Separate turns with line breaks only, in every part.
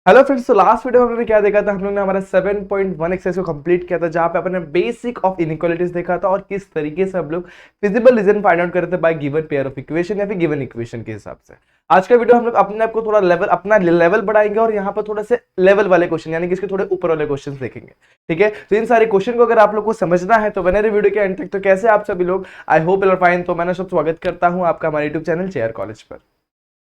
Hello friends, तो last video में हमने क्या देखा था। हम लोग ने हमारा 7.1 एक्सरसाइज को कंप्लीट किया था, जहां पे अपने बेसिक ऑफ इनइक्वालिटीज देखा था और किस तरीके से हम लोग फिजिबल रीजन फाइंड आउट करते हैं bye given pair of equation या फिर गिवन इक्वेशन के हिसाब से। आज का वीडियो हम लोग अपने आप को थोड़ा अपना लेवल बढ़ाएंगे और यहाँ पर थोड़ा से लेवल वाले क्वेश्चन यानी कि इसके थोड़े ऊपर वाले क्वेश्चन देखेंगे। ठीक है, तो इन सारे क्वेश्चन को अगर आप लोग को समझना है तो बने रहिए वीडियो के एंड तक। तो कैसे आप सभी लोग, I hope you are fine. तो मैंने सब स्वागत करता हूँ आपका हमारे यूट्यूब चैनल JR कॉलेज पर।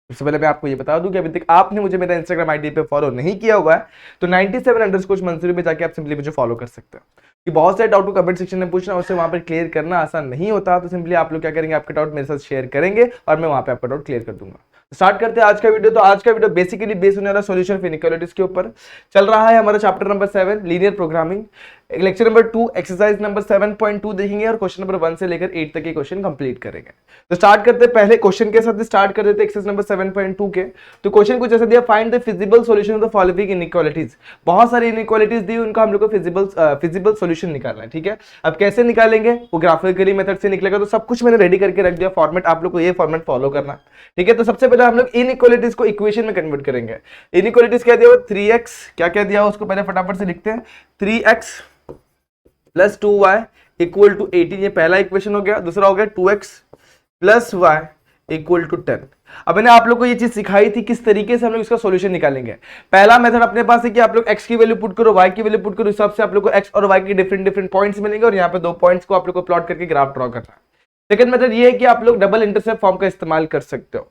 सबसे पहले मैं आपको ये बता दूं कि अभी तक आपने मुझे मेरा इंस्टाग्राम आईडी पे फॉलो नहीं किया हुआ है तो 97_मंसूरी पे जाके आप सिंपली मुझे फॉलो कर सकते हो। कि बहुत सारे डाउट को कमेंट सेक्शन में पूछना, उससे वहां पर क्लियर करना आसान नहीं होता। तो सिंपली आप लोग क्या करेंगे, आपके डाउट मेरे साथ शेयर करेंगे और मैं वहां पे आपका डाउट क्लियर कर दूंगा। स्टार्ट करते हैं आज का वीडियो। तो आज का वीडियो बेसिकली बेस्ड होने वाला सॉल्यूशन ऑफ इनइक्वालिटीज के ऊपर चल रहा है। हमारा chapter number 7 linear programming, lecture number 2 exercise number 7.2 देखेंगे और क्वेश्चन नंबर 1 से लेकर 8 तक के क्वेश्चन कंप्लीट करेंगे। तो स्टार्ट करते हैं पहले क्वेश्चन के साथ, स्टार्ट कर देते हैं एक्सरसाइज नंबर 7.2 के। तो क्वेश्चन कुछ ऐसा दिया, find the feasible solution of the following inequalities. बहुत सारी इनइक्वालिटीज दी, उनका हम लोग को फिजिबल सॉल्यूशन निकालना है। ठीक है, अब कैसे निकालेंगे, वो ग्राफिकली मेथड से निकलेगा। तो सब कुछ मैंने रेडी करके रख दिया, फॉर्मेट आप लोग को ये फॉर्मेट फॉलो करना है। ठीक है, तो सबसे पहले हम लोग इनइक्वालिटीज को इक्वेशन में कन्वर्ट करेंगे। इनइक्वालिटीज क्या दिया, 3x क्या दिया उसको पहले फटाफट से लिखते हैं। 3x plus 2y equal to 18, ये पहला इक्वेशन हो गया। दूसरा हो गया 2x plus y equal to 10। अब मैंने आप लोग को ये चीज सिखाई थी किस तरीके से हम लोग इसका सॉल्यूशन निकालेंगे। पहला मेथड अपने पास है कि आप लोग x की वैल्यू पुट करो, y की वैल्यू पुट करो, इस हिसाब से आप लोग को x और y के डिफरेंट डिफरेंट पॉइंट्स मिलेंगे और यहाँ पे दो पॉइंट्स को आप लोग को प्लॉट करके ग्राफ ड्रॉ करना है। सेकंड मेथड ये है कि आप लोग डबल इंटरसेप्ट फॉर्म का इस्तेमाल कर सकते हो।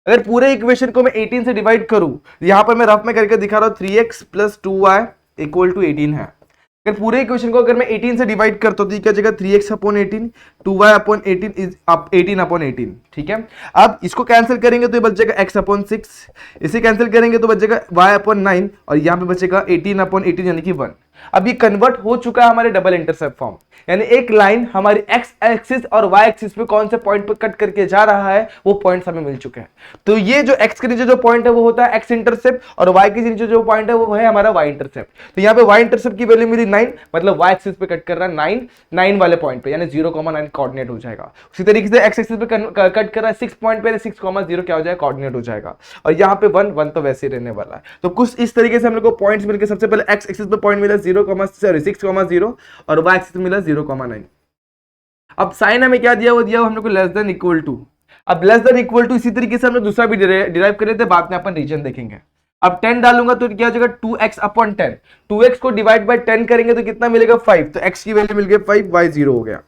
अगर पूरे इक्वेशन को मैं 18 से डिवाइड करूं, यहां पर मैं रफ में करके दिखा रहा हूं, 3x plus 2y equal to 18 है। अगर पूरे इक्वेशन को अगर मैं 18 से डिवाइड करता हूं तो क्या जगह 3x upon 18, 2y upon 18 is 18 upon 18। ठीक है, अब इसको कैंसिल करेंगे तो ये बच जाएगा x अपॉन 6, इसे कैंसिल करेंगे तो बच जाएगा y अपॉन 9 और यहां पे बचेगा 18 अपॉन 18 यानी कि 1। अब ये कन्वर्ट हो चुका है हमारे डबल इंटरसेप्ट फॉर्म, यानी एक लाइन हमारी x एक्सिस और y एक्सिस पे कौन से पॉइंट पर कट करके जा रहा है वो पॉइंट्स हमें मिल चुके हैं। तो ये जो x के नीचे जो पॉइंट है वो होता है x इंटरसेप्ट और y के नीचे जो पॉइंट है वो है हमारा y इंटरसेप्ट। तो यहाँ पे y इंटरसेप्ट की वैल्यू मिली 9, मतलब y एक्सिस पे कट कर रहा है 9 वाले पॉइंट पे, यानी 0,9 कोऑर्डिनेट हो जाएगा। उसी तरीके से x एक्सिस पे कट कर रहा है 6 पॉइंट पे, 6,0 क्या हो जाएगा, कोऑर्डिनेट हो जाएगा। और यहाँ पे 1 तो वैसे ही रहने वाला है। तो कुछ इस तरीके से हम लोग को पॉइंट्स मिलकर सबसे पहले x एक्सिस पे पॉइंट मिला 6,0 और y एक्सिस मिला 0,9। अब साइन हमें क्या दिया, वो दिया हम लोग को लेस देन इक्वल टू। अब लेस देन इक्वल टू इसी तरीके से हम लोग दूसरा भी डिराइव कर लेते हैं, बाद में अपन रीजन देखेंगे। अब 10 डालूंगा तो क्या हो जाएगा 2x अपॉन 10, 2x को डिवाइड बाय 10 करेंगे तो कितना मिलेगा 5, तो x की वैल्यू मिल गई 5, y 0 हो गया।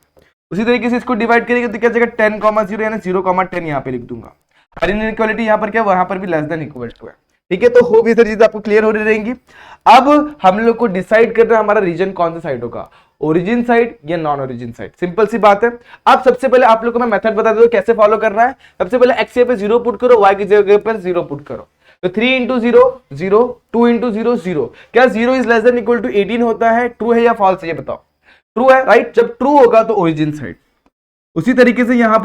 उसी तरीके से इसको डिवाइड करेंगे तो क्या हो जाएगा 10,0 यानी 0,10 यहाँ पे लिख दूंगा। और इनइक्वालिटी यहाँ पर क्या, वहां पर भी लेस देन इक्वल टू है। ठीक है, तो होप ये सारी चीजें आपको क्लियर हो रही रहेंगी। अब हम लोग को डिसाइड करना है हमारा रीजन कौन सा साइड होगा, ओरिजिन साइड या नॉन ओरिजिन साइड। सिंपल सी बात है। अब सबसे पहले आप लोग को मैं मेथड बता दूं कैसे फॉलो करना है। सबसे पहले x पे 0 पुट करो, y की जगह पर 0 पुट करो। तो 3 इंटू 0 0, 2 इंटू 0 0। क्या 0 is less than equal to 18 होता है? ट्रू है या फॉल्स है ये बताओ। ट्रू है, राइट। जब ट्रू होगा तो ओरिजिन साइड। उसी तरीके से यहां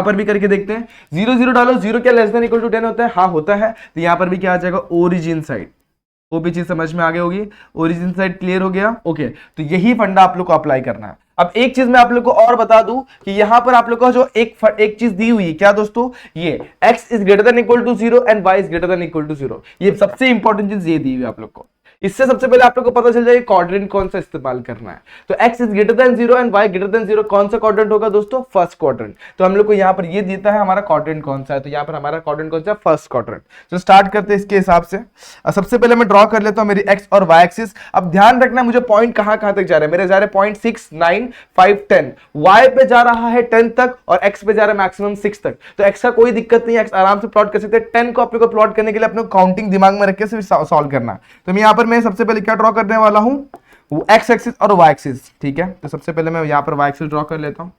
पर भी करके देखते हैं। 0 0 डालो, 0 क्या लेस देन इक्वल टू 10 होता है? हाँ होता है। तो यहां पर भी क्या आ जाएगा, ओरिजिन साइड। वो भी चीज समझ में आ गई होगी, ओरिजिन साइड क्लियर हो गया। ओके, तो यही फंडा आप लोग को अप्लाई करना है। अब एक चीज मैं आप लोग को और बता दूं कि यहां पर आप लोग को जो एक चीज दी हुई है, क्या दोस्तों, ये x is greater than equal to 0 and y is greater than equal to 0। ये सबसे इंपॉर्टेंट चीज ये दी हुई है आप लोग को। इससे सबसे पहले आप लोग को पता चल जाएगा क्वाड्रेंट कौन सा इस्तेमाल करना है। तो x is greater than 0 and y greater than 0, कौन सा क्वाड्रेंट होगा दोस्तों, फर्स्ट क्वाड्रेंट। तो हम लोग को यहाँ पर ये देता है हमारा क्वाड्रेंट कौन सा है, तो यहाँ पर हमारा क्वाड्रेंट कौन सा है, फर्स्ट क्वाड्रेंट। तो स्टार्ट करते हैं इसके हिसाब से। सबसे पहले मैं ड्रॉ कर लेता हूं मेरी x और y एक्सिस। अब ध्यान रखना मुझे पॉइंट कहां कहां तक जा रहे हैं। मेरे जा रहे पॉइंट 6 9 5 10, y पे जा रहा है 10 तक और x पे जा रहा है मैक्सिमम 6 तक। तो x का कोई दिक्कत नहीं है, x आराम से प्लॉट कर सकते हैं। 10 को आप लोग को प्लॉट करने के लिए अपने काउंटिंग दिमाग में रख के सॉल्व करना है। तो मैं यहाँ पर मैं सबसे पहले क्या ड्रॉ करने वाला हूं, वो x एक्सिस और y एक्सिस। ठीक है, तो सबसे पहले मैं यहाँ पर y एक्सिस ड्रॉ कर लेता हूं।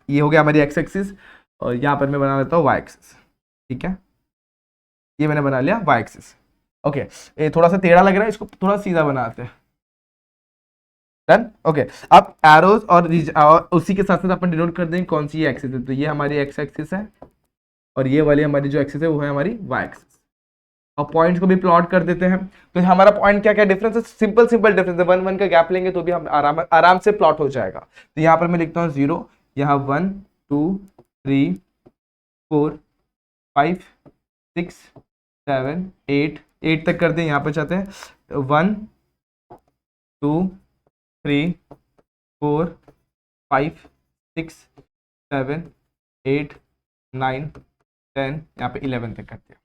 ये हो गया हमारी x एक्सिस और यहाँ पर मैं बना लेता हूँ y एक्सिस। ठीक है, ये मैंने बना लिया y एक्सिस। ओके, ये थोड़ा सा टेढ़ा लग रहा है, इसको थोड़ा सीधा बनाते हैं। डन। ओके, अब एरोज और उसी के साथ साथ अपन डिनोट कर देंगे कौन सी एक्सिस है। तो ये हमारी x एक्सिस है और ये वाली हमारी जो एक्सिस है वो है हमारी y एक्सिस। और पॉइंट्स को भी प्लॉट कर देते हैं। तो हमारा पॉइंट क्या क्या डिफरेंस है, सिंपल डिफरेंस है। 1 1 का गैप लेंगे तो भी हम आराम से प्लॉट हो जाएगा। तो यहाँ पर मैं लिखता हूँ 0, यहाँ 1 2 3 4 5 6 7 8 8 तक करते हैं, यहाँ पे चाहते हैं 1 2 3 4 5 6 7 8 9 10, यहाँ पे 11 तक करते हैं।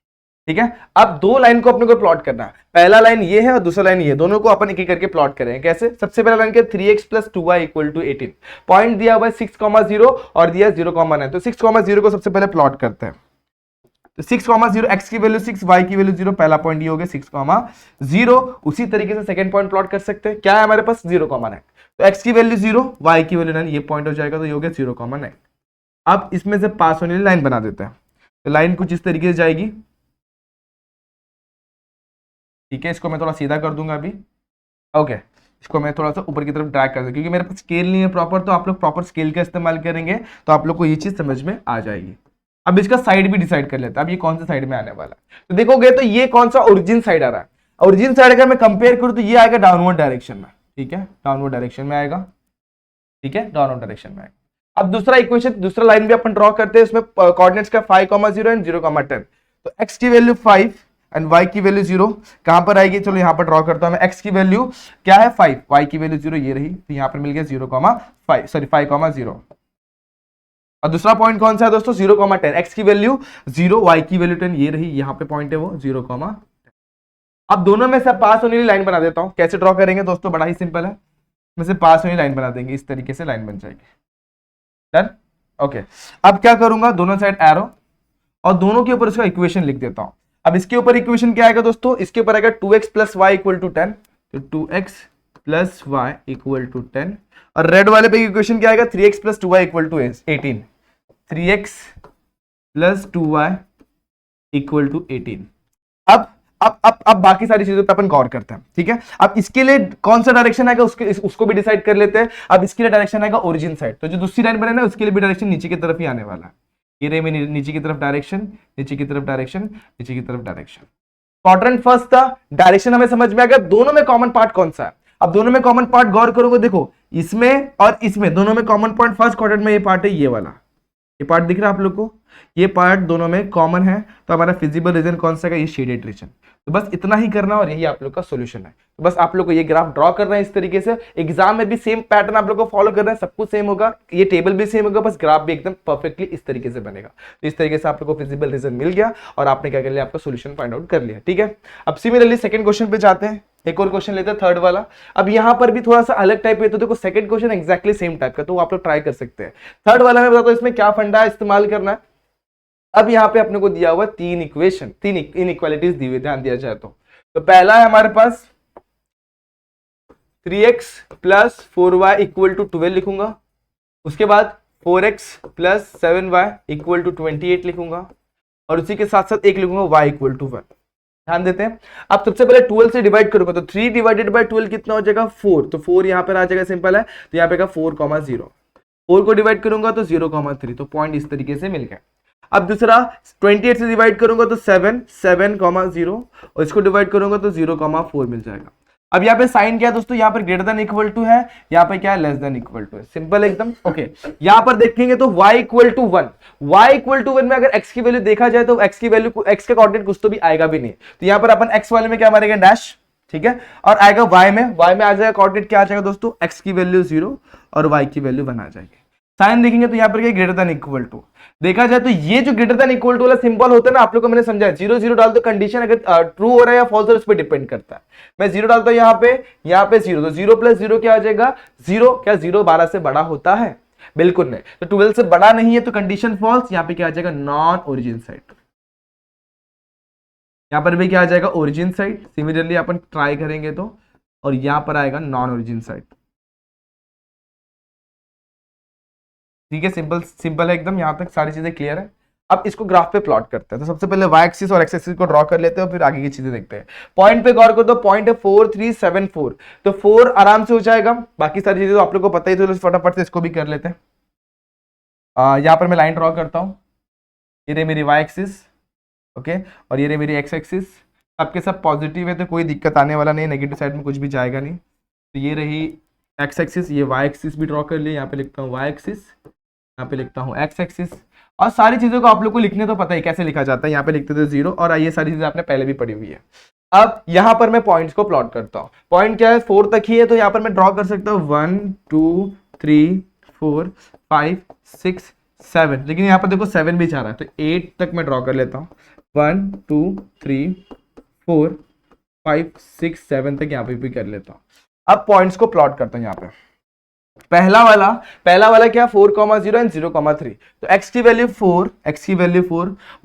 ठीक है, अब दो लाइन को अपने को प्लॉट करना है, पहला लाइन ये है और दूसरा लाइन ये, दोनों को अपन एक एक करके प्लॉट करेंगे। कैसे? सबसे पहला लाइन क्या, 3x plus 2y equal to 18, point दिया हुआ है 6,0 और दिया 0,9, तो 6,0 को सबसे पहले प्लॉट करते हैं। तो 6,0, x की वैल्यू 6, y की वैल्यू 0, पहला पॉइंट ये हो गया 6,0। उसी तरीके से सेकंड पॉइंट प्लॉट कर सकते हैं, क्या है हमारे पास 0,9, तो x की वैल्यू 0, y की वैल्यू 9, ये पॉइंट हो जाएगा, तो ये हो गया 0,9। अब इसमें से पास होने वाली लाइन बना देते हैं, तो लाइन कुछ इस तरीके से जाएगी। ठीक है, इसको मैं थोड़ा सीधा कर दूंगा अभी। ओके, इसको मैं थोड़ा सा ऊपर की तरफ ड्रैग कर दूं, क्योंकि मेरे पास स्केल नहीं है प्रॉपर, तो आप लोग प्रॉपर स्केल का इस्तेमाल करेंगे तो आप लोग को ये चीज समझ में आ जाएगी। अब इसका साइड भी डिसाइड कर लेते हैं, अब ये कौन सा साइड में आने वाला है, तो देखोगे तो ये कौन सा ओरिजिन साइड आ रहा है। ओरिजिन साइड अगर मैं कंपेयर करूं तो ये आएगा डाउनवर्ड डायरेक्शन में। ठीक है, डाउनवर्ड डायरेक्शन में आएगा। ठीक है, डाउनवर्ड डायरेक्शन में आएगा। अब दूसरा इक्वेशन, दूसरा लाइन भी अपन ड्रॉ करते हैं, इसमें कोऑर्डिनेट्स का 5,0 एंड 0,10, तो x की वैल्यू 5 एंड y की वैल्यू 0 कहां पर आएगी, चलो यहां पर ड्रॉ करता हूं मैं। x की वैल्यू क्या है 5, y की वैल्यू 0, ये रही, तो यहां पर मिल गया 0,5 सॉरी 5,0। और दूसरा पॉइंट कौन सा है दोस्तों, 0,10, x की वैल्यू 0, y की वैल्यू 10, ये रही, यहां पे पॉइंट है वो 0,10। अब दोनों में से पास होने वाली लाइन बना देता हूं, कैसे ड्रॉ करेंगे दोस्तों, बड़ा ही सिंपल है, में से पास होने लाइन बना देंगे, इस तरीके से लाइन बन जाएगी। Done, okay. अब क्या करूंगा, दोनों साइड एरो और दोनों के ऊपर इसका इक्वेशन लिख देता हूं। अब इसके ऊपर इक्वेशन क्या आएगा दोस्तों, इसके ऊपर आएगा 2x plus y equal to 10, तो 2x plus y equal to 10, और रेड वाले पे इक्वेशन क्या आएगा, 3x plus 2y equal to 18, 3x plus 2y equal to 18। अब बाकी सारी चीजों पे अपन गौर करते हैं। ठीक है, अब इसके लिए कौन सा डायरेक्शन आएगा उसको भी डिसाइड कर लेते हैं। अब इसके लिए डायरेक्शन आएगा ओरिजिन साइड, तो जो दूसरी लाइन बने ना उसके लिए भी डायरेक्शन नीचे की तरफ ही आने वाला है। ये रहे मेरी नीचे की तरफ डायरेक्शन, नीचे की तरफ डायरेक्शन, नीचे की तरफ डायरेक्शन। क्वाड्रेंट फर्स्ट था, डायरेक्शन हमें समझ में आ गया, दोनों में कॉमन पार्ट कौन सा है। अब दोनों में कॉमन पार्ट गौर करोगे, देखो इसमें और इसमें दोनों में कॉमन पॉइंट, फर्स्ट क्वाड्रेंट में ये पार्ट है, ये वाला, ये पार्ट दिख रहा है आप लोग को, ये पार्ट दोनों में कॉमन है, तो हमारा फिजिबल रीजन कौन सा है, ये शेडेड रीजन। तो बस इतना ही करना और यही आप लोग का सॉल्यूशन है। तो बस आप लोग को ये ग्राफ ड्रॉ करना है इस तरीके से, एग्जाम में भी सेम पैटर्न आप लोग को फॉलो करना है, सब कुछ सेम होगा, ये टेबल भी सेम होगा, बस ग्राफ भी एकदम परफेक्टली इस तरीके से बनेगा। तो इस तरीके से आप लोग को फिजिबल रीजन मिल गया और आपने क्या कर लिया, आपका सोल्यूशन फाइंड आउट कर लिया। ठीक है, अब सिमिलरली सेकंड क्वेश्चन पे जाते हैं, एक और क्वेश्चन लेते हैं थर्ड वाला। अब यहां पर भी थोड़ा सा अलग टाइप है, तो देखो second question exactly same type का, तो आप लोग ट्राई कर सकते हैं। थर्ड वाला मैं बताता हूं इसमें क्या फंडा इस्तेमाल करना है। अब यहाँ पे अपने को दिया हुआ 3 इक्वेशन, 3 इनइक्वालिटीज दी हुई, ध्यान दिया जाए तो पहला है हमारे पास 3x plus 4y equal to 12 लिखूंगा, उसके बाद 4x plus 7y equal to 28 लिखूंगा, और उसी के साथ साथ एक लिखूंगा y इक्वल टू 1। ध्यान देते हैं, अब सबसे पहले 12 से डिवाइड करूंगा, तो 3 डिवाइडेड बाय 12 कितना हो जाएगा 4, तो 4 यहाँ पर आ जाएगा, सिंपल है, तो यहाँ पे 4,0, 4 को डिवाइड करूंगा तो 0,3, तो पॉइंट इस तरीके से मिल गया। अब दूसरा 28 से डिवाइड करूंगा तो 7,0, और इसको डिवाइड करूंगा तो 0,4 मिल जाएगा। अब यहाँ पे साइन क्या है दोस्तों, यहाँ पर ग्रेटर देन इक्वल टू है, यहाँ पे क्या है लेस देन इक्वल टू है, सिंपल एकदम। ओके, यहाँ पर देखेंगे तो y equal to 1, y equal to 1 में अगर x की वैल्यू देखा जाए तो x की वैल्यू, x का कोऑर्डिनेट कुछ तो भी आएगा भी नहीं, तो यहाँ पर अपन x वाले में क्या मारेंगे डैश, ठीक है, और आएगा y में आ जाएगा कोऑर्डिनेट क्या आ जाएगा दोस्तों, x की वैल्यू 0 और y की वैल्यू 1 आ जाएगी। साइन देखेंगे तो यहाँ पर क्या ग्रेटर देन इक्वल टू, देखा जाए तो ये जो ग्रेटर देन इक्वल टू वाला सिंबल होता है ना, आप लोग को मैंने समझाया 0 0 डाल दो, कंडीशन अगर ट्रू हो रहा है या फॉल्स हो रहा है उस पर डिपेंड करता है। मैं 0 डालता हूं यहाँ पे 0, तो 0 प्लस 0 क्या आ जाएगा 0, क्या 0 12 से बड़ा होता है, बिल्कुल नहीं, तो 12 से बड़ा नहीं है तो कंडीशन फॉल्स, यहाँ पे क्या आ जाएगा नॉन ओरिजिन साइड, यहाँ पर भी क्या आ जाएगा ओरिजिन साइड, सिमिलरली अपन ट्राई करेंगे तो, और यहाँ पर आएगा नॉन ओरिजिन साइड। ठीक है, सिंपल है एकदम, यहां तक सारी चीजें क्लियर है। अब इसको ग्राफ पे प्लॉट करते हैं, तो सबसे पहले y एक्सिस और x एक्सिस को ड्रॉ कर लेते हैं और फिर आगे की चीजें देखते हैं। पॉइंट पे गौर करो तो पॉइंट है 4 3 7 4, तो 4 आराम से हो जाएगा, बाकी सारी चीजें तो आप लोग को पता ही, तो फटाफट से इसको भी कर लेते हैं। यहाँ पर मैं लाइन ड्रॉ करता हूँ, ये रही मेरी y एक्सिस, ओके, और ये रही मेरी x एक्सिस, सबके सब पॉजिटिव है तो कोई दिक्कत आने वाला नहीं, नेगेटिव साइड में कुछ भी जाएगा नहीं। तो ये रही x एक्सिस, ये y एक्सिस भी ड्रॉ कर लिए, यहाँ पे लिखता हूँ y एक्सिस, यहाँ पे लिखता हूँ x एक्सिस, और सारी चीजों को आप लोग को लिखने तो पता ही कैसे लिखा जाता है, यहाँ पे लिखते थे 0, और ये सारी चीजें आपने पहले भी पढ़ी हुई है। अब यहां पर मैं पॉइंट्स को प्लॉट करता हूं। पॉइंट क्या है, 4 तक ही है, तो यहां पर मैं ड्रॉ कर सकता हूं 1 2 3 4 5 6 7, लेकिन यहां पर देखो 7 भी चाह रहा है, तो 8 तक मैं ड्रॉ कर लेता हूं। 1 2 3 4 5 6 7 तक यहां पे भी कर लेता हूं। अब पॉइंट्स को प्लॉट करता हूं। यहां पे पहला वाला क्या, 4,0 एंड 0,3। तो x की वैल्यू 4,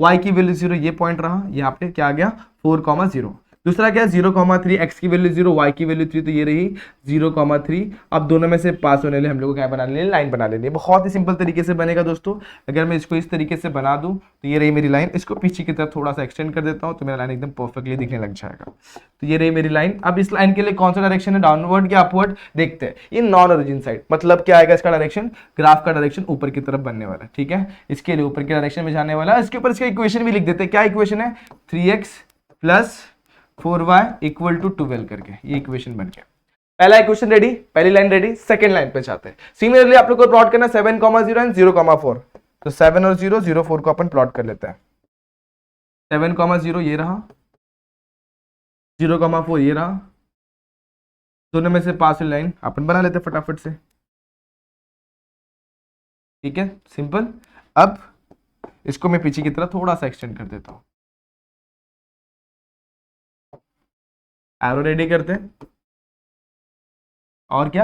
y की वैल्यू 0, ये पॉइंट रहा। यहाँ पे क्या आ गया, 4,0। दूसरा क्या है, 0,3, x की वैल्यू 0, y की वैल्यू 3, तो ये रही 0,3। अब दोनों में से पास होने लिए हम लोग को क्या बना लेनी है, लाइन बना लेनी है। बहुत ही सिंपल तरीके से बनेगा दोस्तों। अगर मैं इसको इस तरीके से बना दूं तो ये रही मेरी लाइन। इसको पीछे की तरफ थोड़ा सा एक्सटेंड कर देता हूं तो मेरा लाइन एकदम परफेक्टली दिखने लग जाएगा। तो ये रही मेरी लाइन। अब इस लाइन के लिए कौन सा डायरेक्शन है, डाउनवर्ड या अपवर्ड, देखते हैं। ये नॉन ओरिजिन साइड, मतलब क्या आएगा इसका डायरेक्शन, ग्राफ का डायरेक्शन ऊपर की तरफ बनने वाला है। ठीक है, इसके लिए ऊपर के डायरेक्शन में जाने वाला है। इसके ऊपर इसका इक्वेशन भी लिख देते हैं। क्या इक्वेशन है, 3x plus 4y equal to 12 करके, ये इक्वेशन बन गया। पहला इक्वेशन रेडी, पहली लाइन रेडी। सेकंड लाइन पे जाते हैं। सिमिलरली आप लोग को प्लॉट करना 7,0 एंड 0,4। तो 7 और 0, 0 4 को अपन प्लॉट कर लेते हैं। 7,0 ये रहा, 0,4 ये रहा। दोनों में से पास लाइन अपन बना लेते हैं फटाफट से। ठीक है, सिंपल। अब इसको मैं पीछे की तरफ थोड़ा सा एक्सटेंड कर देता हूं। एरो रेडी करते हैं। और क्या,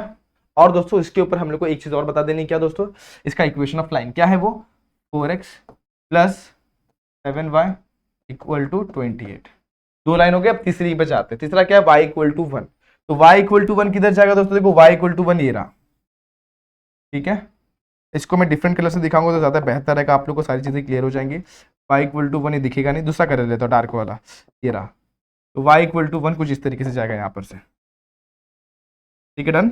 और दोस्तों इसके ऊपर हम लोग को एक चीज और बता देनी, क्या दोस्तों, इसका इक्वेशन ऑफ लाइन क्या है, वो 4x plus 7y equal to 28। दो लाइन हो गए। अब तीसरी पे जाते हैं। तीसरा क्या है, y इक्वल टू 1। तो y इक्वल टू 1 किधर जाएगा दोस्तों, देखो y इक्वल टू 1 ये रहा। ठीक है, इसको मैं डिफरेंट कलर से दिखाऊंगा तो ज्यादा बेहतर है, आप लोग को सारी चीजें क्लियर हो जाएंगी। y इक्वल टू 1 ये दिखेगा नहीं, दूसरा कर लेता हूं डार्क वाला, ये रहा। तो y इक्वल टू 1 कुछ इस तरीके से जाएगा यहाँ पर से। ठीक है, डन।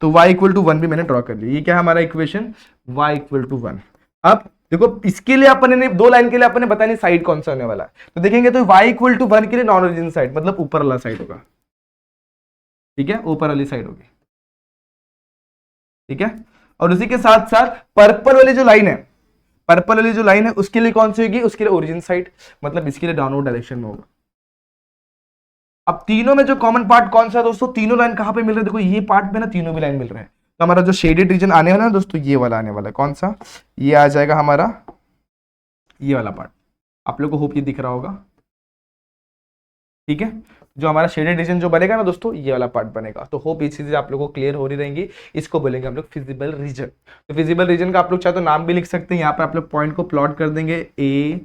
तो y इक्वल टू 1 भी मैंने ड्रॉ कर लिया। ये क्या है हमारा इक्वेशन, y इक्वल टू 1। अब देखो इसके लिए अपन ने दो लाइन के लिए अपन ने बताया नहीं साइड कौन सा होने वाला है, तो देखेंगे तो y इक्वल टू 1 के लिए नॉन ओरिजिन साइड, मतलब ऊपर वाला साइड होगा। ठीक है, ऊपर वाली साइड होगी। ठीक है, और उसी के साथ साथ पर्पल वाली जो लाइन है, पर्पल वाली जो लाइन है उसके लिए कौन सी होगी, उसके लिए ओरिजिन साइड, मतलब इसके लिए डाउनवर्ड डायरेक्शन में होगा। अब तीनों में जो कॉमन पार्ट कौन सा है दोस्तों, तीनों लाइन कहां पे मिल रहे हैं, देखो ये पार्ट में ना तीनों भी लाइन मिल रहे हैं। तो हमारा जो शेडेड रीजन आने वाला है दोस्तों, ये वाला आने वाला है। कौन सा, ये आ जाएगा हमारा ये वाला पार्ट। आप लोग को होप ये दिख रहा होगा। ठीक है, जो हमारा शेडेड रीजन जो बनेगा ना दोस्तों, ये वाला पार्ट बनेगा। तो होप ये चीजें आप लोगों को क्लियर हो रही रहेंगी। इसको बोलेंगे हम लोग फिजिबल रीजन। तो फिजिबल रीजन का आप लोग चाहे तो नाम भी लिख सकते हैं। यहाँ पे आप लोग पॉइंट को प्लॉट कर देंगे, ए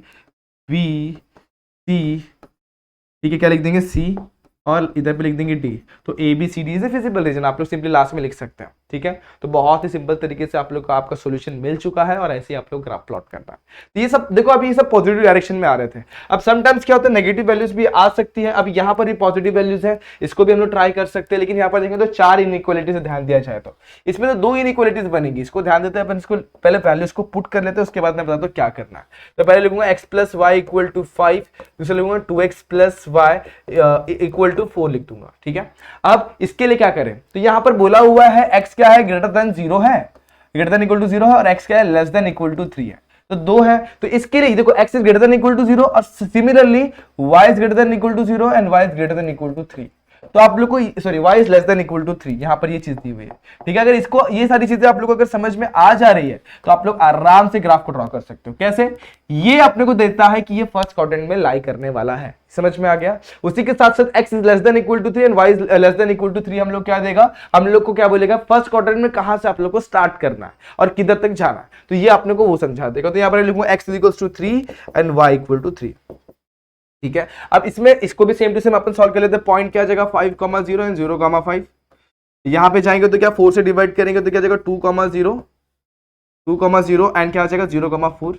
बी सी। ठीक है, क्या लिख देंगे, सी, और इधर पे लिख देंगे डी। तो A B C D is a feasible region, आप लोग सिंपली लास्ट में लिख सकते हैं। ठीक है, तो बहुत ही सिंपल तरीके से आप लोग को आपका सॉल्यूशन मिल चुका है, और ऐसे ही आप लोग ग्राफ प्लॉट करना है। तो ये सब देखो, अभी ये सब पॉजिटिव डायरेक्शन में आ रहे थे। अब समटाइम्स क्या होता है, नेगेटिव वैल्यूज भी आ सकती है। अब यहाँ पर भी पॉजिटिव वैल्यूज है, इसको भी हम लोग ट्राई कर सकते हैं। लेकिन यहाँ पर देखेंगे तो 4 इनइक्वालिटी से ध्यान दिया जाए तो इसमें तो 2 इनइक्वालिटीज बनेगी। इसको ध्यान देते हैं अपन, इसको पहले वैल्यूज को पुट कर लेते हैं, उसके बाद मैं बताता हूँ क्या करना है। तो पहले लिखूंगा x plus y equal to 5, दूसरा लिखूंगा 2x plus y equal to 4 लिख दूंगा। ठीक है, अब इसके लिए क्या करें, तो यहां पर बोला हुआ है x क्या है, ग्रेटर देन 0 है, ग्रेटर देन इक्वल टू 0 है, और x क्या है, लेस देन इक्वल टू 3 है। तो 2 है, तो इसके लिए देखो x is greater than equal to 0, और similarly y is greater than equal to 0 and y is greater than equal to 3। तो आप लोग को sorry y is less than equal to 3, यहां पर ये चीज दी हुई है। ठीक है, अगर इसको ये सारी चीजें आप लोग को अगर समझ में आ जा रही है तो आप लोग आराम से ग्राफ को ड्रॉ कर सकते हो। कैसे, ये अपने को देता है कि ये फर्स्ट क्वाड्रेंट में लाई करने वाला है। समझ में आ गया। उसी के साथ साथ x is less than equal to 3 and y is less than equal to 3 हम लोग क्या देगा, हम लोग को क्या बोलेगा, फर्स्ट क्वाड्रेंट में कहां से आप लोग को स्टार्ट करना है और किधर तक जाना है, तो ये अपने को वो समझा देगा। तो यहां पर लिखूंगा x equal to 3 and y equal to 3। ठीक है, अब इसमें इसको भी सेम टू सेम अपन सॉल्व कर लेते हैं। पॉइंट क्या जाएगा, 5,0 एंड 0,5। यहां पे जाएंगे तो क्या 4 से डिवाइड करेंगे तो क्या जाएगा 2,0 एंड क्या आ जाएगा 0,4।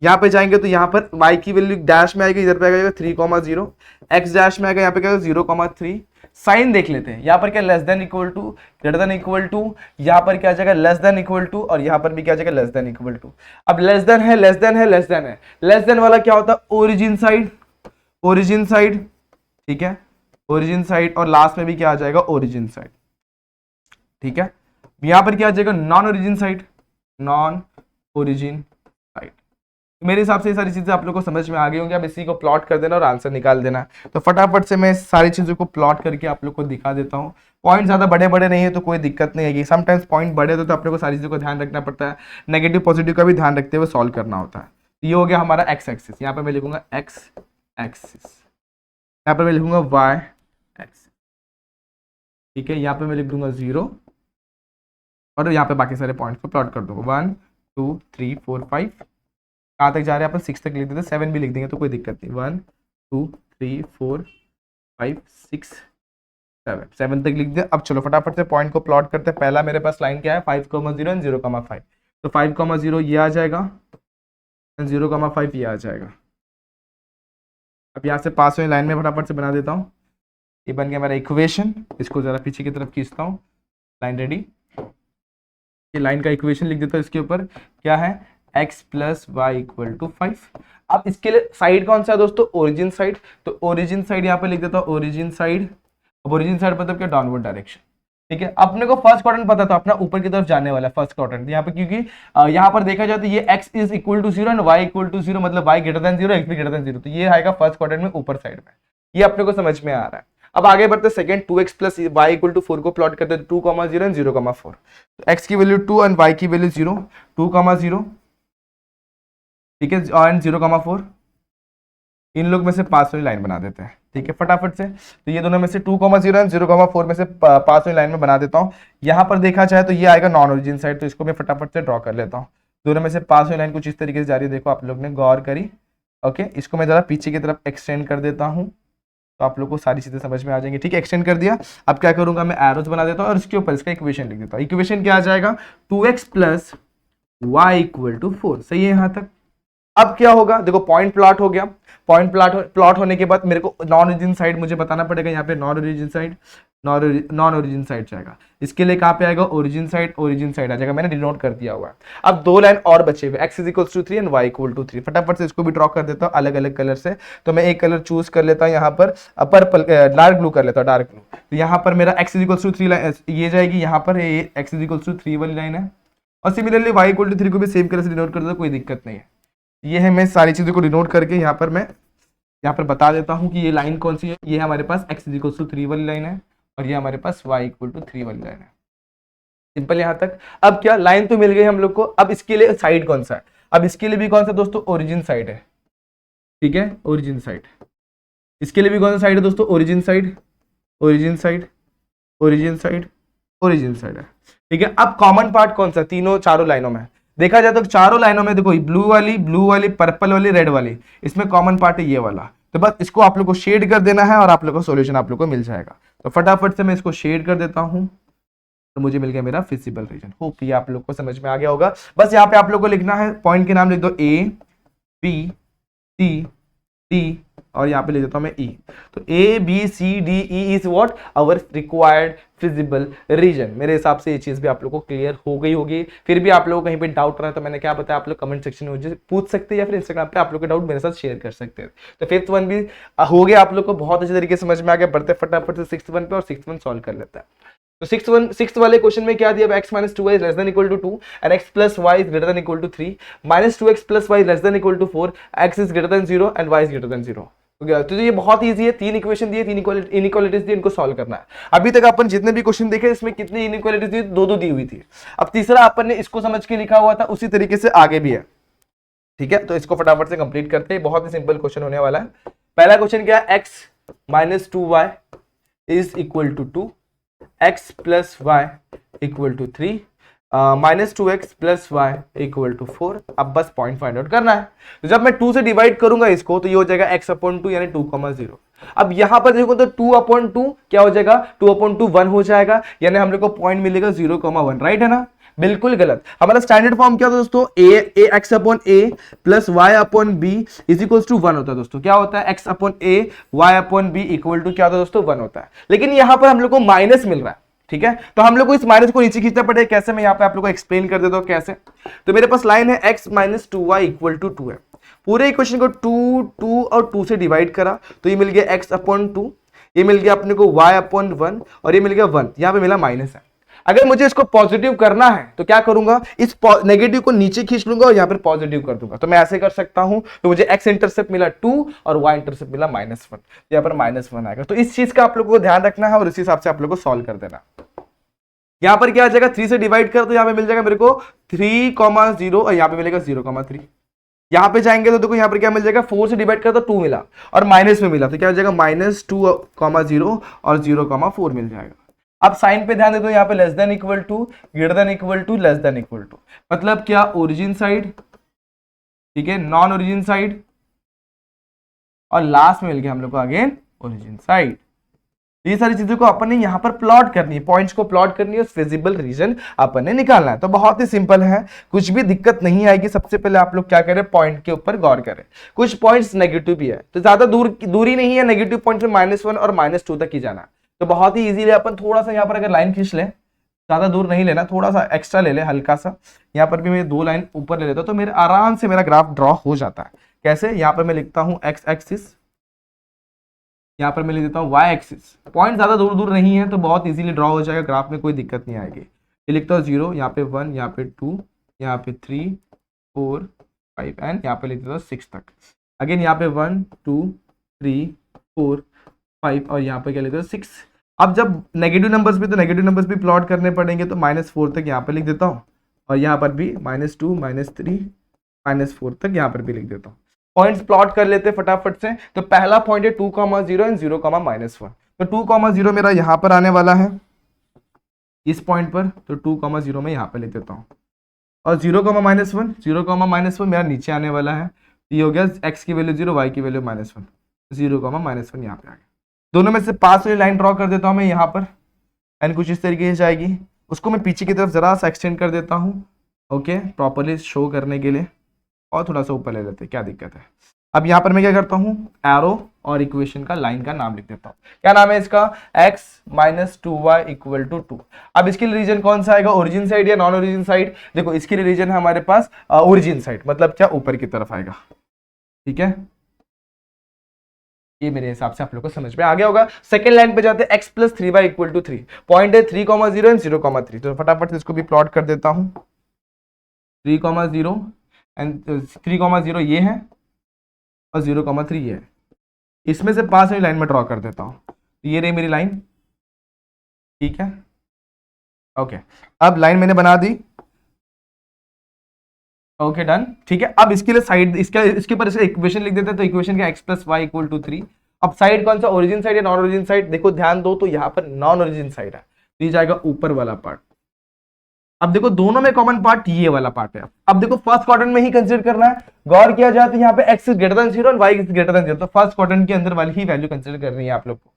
यहां पे जाएंगे तो यहां पर y की वैल्यू डैश में आएगी, इधर पे आएगा 3,0, x डैश में आएगा, यहां पे क्या 0,3। साइन देख लेते हैं, यहां पर क्या less than equal to, greater than equal to, यहां पर क्या जाएगा लेस देन इक्वल टू, और यहां पर भी क्या जाएगा लेस देन इक्वल टू। अब लेस देन है, लेस देन है, लेस देन है, लेस देन वाला क्या होता है, ओरिजिन साइड, ओरिजिन साइड। ठीक है, ओरिजिन साइड, और लास्ट में भी क्या आ जाएगा, ओरिजिन साइड। ठीक है, यहां पर क्या आ जाएगा, non origin side, non origin side. मेरे हिसाब से ये सारी चीजें आप लोग को समझ में आ गई होंगी। अब इसी को प्लॉट कर देना और आंसर निकाल देना। तो फटाफट से मैं सारी चीजों को प्लॉट करके आप लोग को दिखा देता हूँ। पॉइंट ज्यादा बड़े बड़े नहीं है तो कोई दिक्कत नहीं है। समटाइम्स पॉइंट बड़े तो आप लोग को सारी चीजों का ध्यान रखना पड़ता है, नेगेटिव पॉजिटिव का भी ध्यान रखते हुए सॉल्व करना होता है। ये हो गया हमारा एक्स एक्सिस, यहाँ पे मैं लिखूंगा एक्स एक्सिस, यहाँ पे मैं लिखूंगा वाई एक्सिस, ठीक है। यहाँ पे मैं लिख दूंगा 0 और यहाँ पे बाकी सारे पॉइंट्स को प्लॉट कर दूंगा 1 2 3 4 5। कहाँ तक जा रहे हैं? अपन 6 तक लिख देते, 7 भी लिख देंगे तो कोई दिक्कत नहीं। 1 2 3 4 5 6 7 तक लिख दिया। अब चलो फटाफट से पॉइंट को प्लॉट करते हैं। पहला मेरे पास लाइन क्या है? 5,0 एंड 0,5। तो 5,0 ये आ जाएगा, 0,5 ये आ जाएगा। अब यहाँ से पास हुई लाइन में फटाफट से बना देता हूँ। ये बन गया मेरा इक्वेशन। इसको जरा पीछे की तरफ खींचता हूँ। Line ready. ये लाइन का इक्वेशन लिख देता हूँ। इसके ऊपर क्या है? x plus y equal to 5। अब इसके लिए साइड कौन सा है दोस्तों? Origin side. तो ओरिजिन साइड यहाँ पे लिख देता हूँ ओरिजिन साइड। अब ओरिजिन साइड मतलब क्या? डाउनवर्ड डायरेक्शन, ठीक है। अपने को फर्स्ट क्वाड्रेंट पता था अपना ऊपर की तरफ जाने वाला है फर्स्ट क्वाड्रेंट यहाँ पे, क्योंकि यहाँ पर देखा जाए तो ये x is equal to 0 and y equal to 0, मतलब y ग्रेटर देन 0 x भी ग्रेटर देन 0। तो ये आएगा फर्स्ट क्वाड्रेंट में ऊपर साइड में। ये अपने को समझ में आ रहा है। अब आगे बढ़ते second, 2x plus y equal to 4 को प्लॉट करते हैं 2,0 एंड 0,4। तो x की वैल्यू 2 एंड y की वैल्यू 0, 2,0, ठीक है, एंड 0,4। इन लोग में से पास वाली लाइन बना देते हैं, ठीक है, फटाफट से। तो ये दोनों में से 2,0 एंड 0,4 में से पास वाली लाइन में बना देता हूँ। यहाँ पर देखा जाए तो ये आएगा नॉन ओरिजिन साइड, तो इसको मैं फटाफट से ड्रॉ कर लेता हूँ। दोनों में से पास वाली लाइन कुछ इस तरीके से जा रही है, देखो आप लोग ने गौर करी। ओके, इसको मैं जरा पीछे की तरफ एक्सटेंड कर देता हूँ तो आप लोग को सारी चीजें समझ में आ जाएंगी, ठीक है। एक्सटेंड कर दिया। अब क्या करूंगा? मैं एरोज बना देता हूँ और इसके ऊपर इसका इक्वेशन लिख देता हूँ। इक्वेशन क्या आ जाएगा? 2x plus y equal to 4। सही है यहाँ तक। अब क्या होगा? देखो पॉइंट प्लॉट हो गया। पॉइंट प्लॉट होने के बाद मेरे को नॉन ओरिजिन साइड मुझे बताना पड़ेगा। यहाँ पे नॉन ओरिजिन साइड जाएगा। इसके लिए कहाँ पे आएगा? ओरिजिन साइड आ जाएगा। मैंने डिनोट कर दिया हुआ है। अब दो लाइन और बचे हुए, x is equal to 3 and y equal to 3। फटाफट से इसको भी ड्रॉ कर देता हूँ अलग अलग कलर से। तो मैं एक कलर चूज कर लेता हूँ, यहाँ पर पर्पल, डार्क ब्लू कर लेता हूँ, डार्क ब्लू। तो यहाँ पर मेरा x is equal to 3 line ये जाएगी, यहाँ पर ये x इज इक्वल टू 3 वाली लाइन है। और सिमिलरली y इक्वल टू 3 को भी सेम कलर से डिनोट कर देता, कोई दिक्कत नहीं है। ये है, मैं सारी चीजों को डिनोट करके यहाँ पर मैं बता देता हूँ कि ये लाइन कौन सी है। ये हमारे पास x इज इक्वल टू 3 वाली लाइन है और ये हमारे पास y इक्वल टू 3 वाली लाइन है। सिंपल यहाँ तक। अब क्या, लाइन तो मिल गई हम लोग को। अब इसके लिए साइड कौन सा है? अब इसके लिए भी कौन सा दोस्तों? ओरिजिन साइड है, ठीक है, ओरिजिन साइड। इसके लिए भी कौन सा साइड है दोस्तों? Origin side, origin side, origin side, origin side है, ठीक है। अब कॉमन पार्ट कौन सा? तीनों चारों लाइनों में देखा जाए तो चारों लाइनों में देखो, ब्लू वाली, पर्पल वाली, रेड वाली, इसमें कॉमन पार्ट है ये वाला। तो बस इसको आप लोग को शेड कर देना है और आप लोग को सॉल्यूशन आप लोग को मिल जाएगा। तो फटाफट से मैं इसको शेड कर देता हूं तो मुझे मिल गया मेरा फिजिबल रीजन। होप ये आप लोग को समझ में आ गया होगा। बस यहाँ पे आप लोग को लिखना है, पॉइंट के नाम लिख दो A B C D और यहाँ पे लिख देता हूँ मैं E। तो A B C D E is what? Our required feasible region. मेरे हिसाब से ये चीज भी आप लोग को क्लियर हो गई होगी। फिर भी आप लोगों को कहीं पे डाउट रहा है तो मैंने क्या बताया, आप लोग कमेंट सेक्शन में मुझे पूछ सकते हैं या फिर इंस्टाग्राम पे आप लोग के डाउट मेरे साथ शेयर कर सकते हैं। तो 5th वन भी हो गया, आप लोग को बहुत अच्छे तरीके से समझ में आ गया। बढ़ते फटाफट से 6th वन पे और 6th वन सॉल्व कर लेता है। तो 6th वाले क्वेश्चन में क्या दिया? x minus 2y is less than equal to 2 and x plus y is greater than equal to 3, minus 2x plus y is less than equal to 4, x is greater than 0 and y is greater than 0। तो ये बहुत easy है। 3 equation दिए, 3 inequalities दी, इनको solve करना है। अभी तक अपन जितने भी क्वेश्चन देखे इसमें कितनी इनइक्वालिटीज दी? 2 दी हुई थी। अब तीसरा अपन ने इसको समझ के लिखा हुआ था, उसी तरीके से आगे भी है, ठीक है। तो इसको फटाफट से कंप्लीट करते हैं। बहुत ही सिंपल क्वेश्चन होने वाला है। पहला क्वेश्चन क्या है? x minus 2y is equal to 2, x plus y equal to 3, minus 2x plus y equal to 4। अब बस पॉइंट फाइंड आउट करना है। तो जब मैं 2 से डिवाइड करूंगा इसको तो ये हो जाएगा x अपॉन 2 यानी 2,0। अब यहां पर देखो तो 2 अपॉन 2 क्या हो जाएगा? 2 अपॉन 2 1 हो जाएगा, यानी हम लोग को पॉइंट मिलेगा 0,1। राइट है ना? बिल्कुल गलत। हमारा स्टैंडर्ड फॉर्म क्या था दोस्तों? A X upon A plus Y upon B is equal to 1 होता है दोस्तों। क्या होता है? X upon A Y upon B equal to क्या होता है दोस्तों? 1 होता है। लेकिन यहां पर हम लोग को माइनस मिल रहा है, ठीक है। तो हम लोग को इस माइनस को नीचे खींचना पड़ेगा। कैसे? मैं यहाँ पे आप लोग को एक्सप्लेन कर देता हूँ कैसे। तो मेरे पास लाइन है x minus 2y equal to 2 है। पूरे इक्वेशन को 2 और 2 से डिवाइड करा तो ये मिल गया x अपॉन 2, ये मिल गया अपने को y अपॉन 1 और ये मिल गया 1। यहाँ पे मिला माइनस है। अगर मुझे इसको पॉजिटिव करना है तो क्या करूंगा, इस नेगेटिव को नीचे खींच लूंगा और यहां पर पॉजिटिव कर दूंगा। तो मैं ऐसे कर सकता हूं, तो मुझे एक्स इंटरसेप्ट मिला 2 और वाई इंटरसेप्ट मिला -1, यहां पर -1 आएगा। तो इस चीज का आप लोगों को ध्यान रखना है और इस हिसाब से आप लोग को सॉल्व कर देना। यहां पर क्या आ जाएगा, 3 से डिवाइड कर, तो यहां पे मिल जाएगा मेरे को 3,0 और यहां पे मिलेगा 0,3। यहां पे जाएंगे तो देखो यहां पर क्या मिल जाएगा, 4 से डिवाइड कर तो 2 मिला और माइनस में मिला, तो क्या हो जाएगा -2,0 और 0,4 मिल जाएगा। अब साइन पे ध्यान दे दो, यहाँ पे less than equal to, greater than equal to, less than equal to, मतलब क्या, ओरिजिन साइड, ठीक है, नॉन ओरिजिन साइड, और लास्ट में मिल गया हम लोग को अगेन ओरिजिन साइड। ये सारी चीजों को अपन ने यहाँ पर प्लॉट करनी है, पॉइंट्स को प्लॉट करनी है, फिजिबल रीजन अपन ने निकालना है। तो बहुत ही सिंपल है, कुछ भी दिक्कत नहीं आएगी। सबसे पहले आप लोग क्या करें, पॉइंट के ऊपर गौर करें। कुछ पॉइंट्स नेगेटिव भी है, तो ज्यादा दूरी नहीं है, नेगेटिव पॉइंट में -1 और -2 तक ही जाना है। तो बहुत ही इजीली अपन थोड़ा सा यहाँ पर अगर लाइन खींच ले, ज्यादा दूर नहीं लेना, थोड़ा सा एक्स्ट्रा ले ले, हल्का सा। यहाँ पर भी मैं 2 लाइन ऊपर ले लेता हूँ, तो मेरे आराम से मेरा ग्राफ ड्रॉ हो जाता है। कैसे, यहाँ पर मैं लिखता हूँ एक्स एक्सिस, यहाँ पर मैं लिख देता हूँ वाई एक्सिस। पॉइंट ज्यादा दूर दूर नहीं है तो बहुत इजीली ड्रॉ हो जाएगा, ग्राफ में कोई दिक्कत नहीं आएगी। ये लिखता हूँ 0, यहाँ पे 1, यहाँ पे 2, यहाँ पे 3, 4, 5 एंड यहाँ पे लिख देता हूँ 6 तक। अगेन यहाँ पे 1, 2, 3, 4, 5 और यहाँ पे क्या लिखता हूँ 6। अब जब नेगेटिव नंबर्स भी, तो नेगेटिव नंबर्स भी प्लॉट करने पड़ेंगे, तो -4 तक यहाँ पे लिख देता हूँ और यहाँ पर भी -2, -3, -4 तक यहाँ पर भी लिख देता हूँ। पॉइंट्स प्लॉट कर लेते हैं फटाफट से। तो पहला पॉइंट है 2,0 एंड 0,-1। तो 2,0 मेरा यहाँ पर आने वाला है इस पॉइंट पर, तो 2,0 में यहाँ पे लिख देता हूँ, और 0,-1, 0,-1 मेरा नीचे आने वाला है। ये हो गया x की वैल्यू 0, y की वैल्यू -1, 0,-1 यहाँ पे आ गया। दोनों में से पास वाली लाइन ड्रॉ कर देता हूँ मैं यहाँ पर, एंड कुछ इस तरीके से जाएगी। उसको मैं पीछे की तरफ जरा सा एक्सटेंड कर देता हूँ, ओके, प्रॉपरली शो करने के लिए, और थोड़ा सा ऊपर ले लेते हैं, क्या दिक्कत है। अब यहाँ पर मैं क्या करता हूँ, एरो और इक्वेशन का लाइन का नाम लिख देता हूँ। क्या नाम है इसका, x - 2y = 2। अब इसके लिए रीजन कौन सा आएगा, ओरिजिन साइड या नॉन ओरिजिन साइड। देखो इसके लिए रीजन है हमारे पास ओरिजिन साइड, मतलब क्या, ऊपर की तरफ आएगा। ठीक है, ये मेरे हिसाब से आप लोग को समझ में आ गया होगा। सेकंड लाइन पे जाते हैं, x + 3y = 3। पॉइंट है 3,0 एंड 0,3। तो फटाफट से इसको भी प्लॉट कर देता हूँ। 3,0 एंड 3,0 ये है और 0,3 ये है। इसमें से 5 वाली लाइन में ड्रॉ कर देता हूँ। ये रही मेरी लाइन, ठीक है, ओके। अब लाइन मैंने बना दी, ओके डन, ठीक है। अब इसके लिए साइड, इसके ऊपर इसका इक्वेशन लिख देते हैं। तो इक्वेशन क्या, x + y = 3। अब साइड कौन सा, ओरिजिन साइड या नॉन ओरिजिन साइड। देखो ध्यान दो, तो यहाँ पर नॉन ओरिजिन साइड है, तो ये जाएगा ऊपर वाला पार्ट। अब देखो दोनों में कॉमन पार्ट ये वाला पार्ट है। अब देखो फर्स्ट क्वाड्रेंट में ही कंसीडर करना है, गौर किया जाए तो यहाँ पे x > 0 और y > 0। तो फर्स्ट क्वाड्रेंट के अंदर वाली ही वैल्यू कंसीडर करनी है आप लोग को।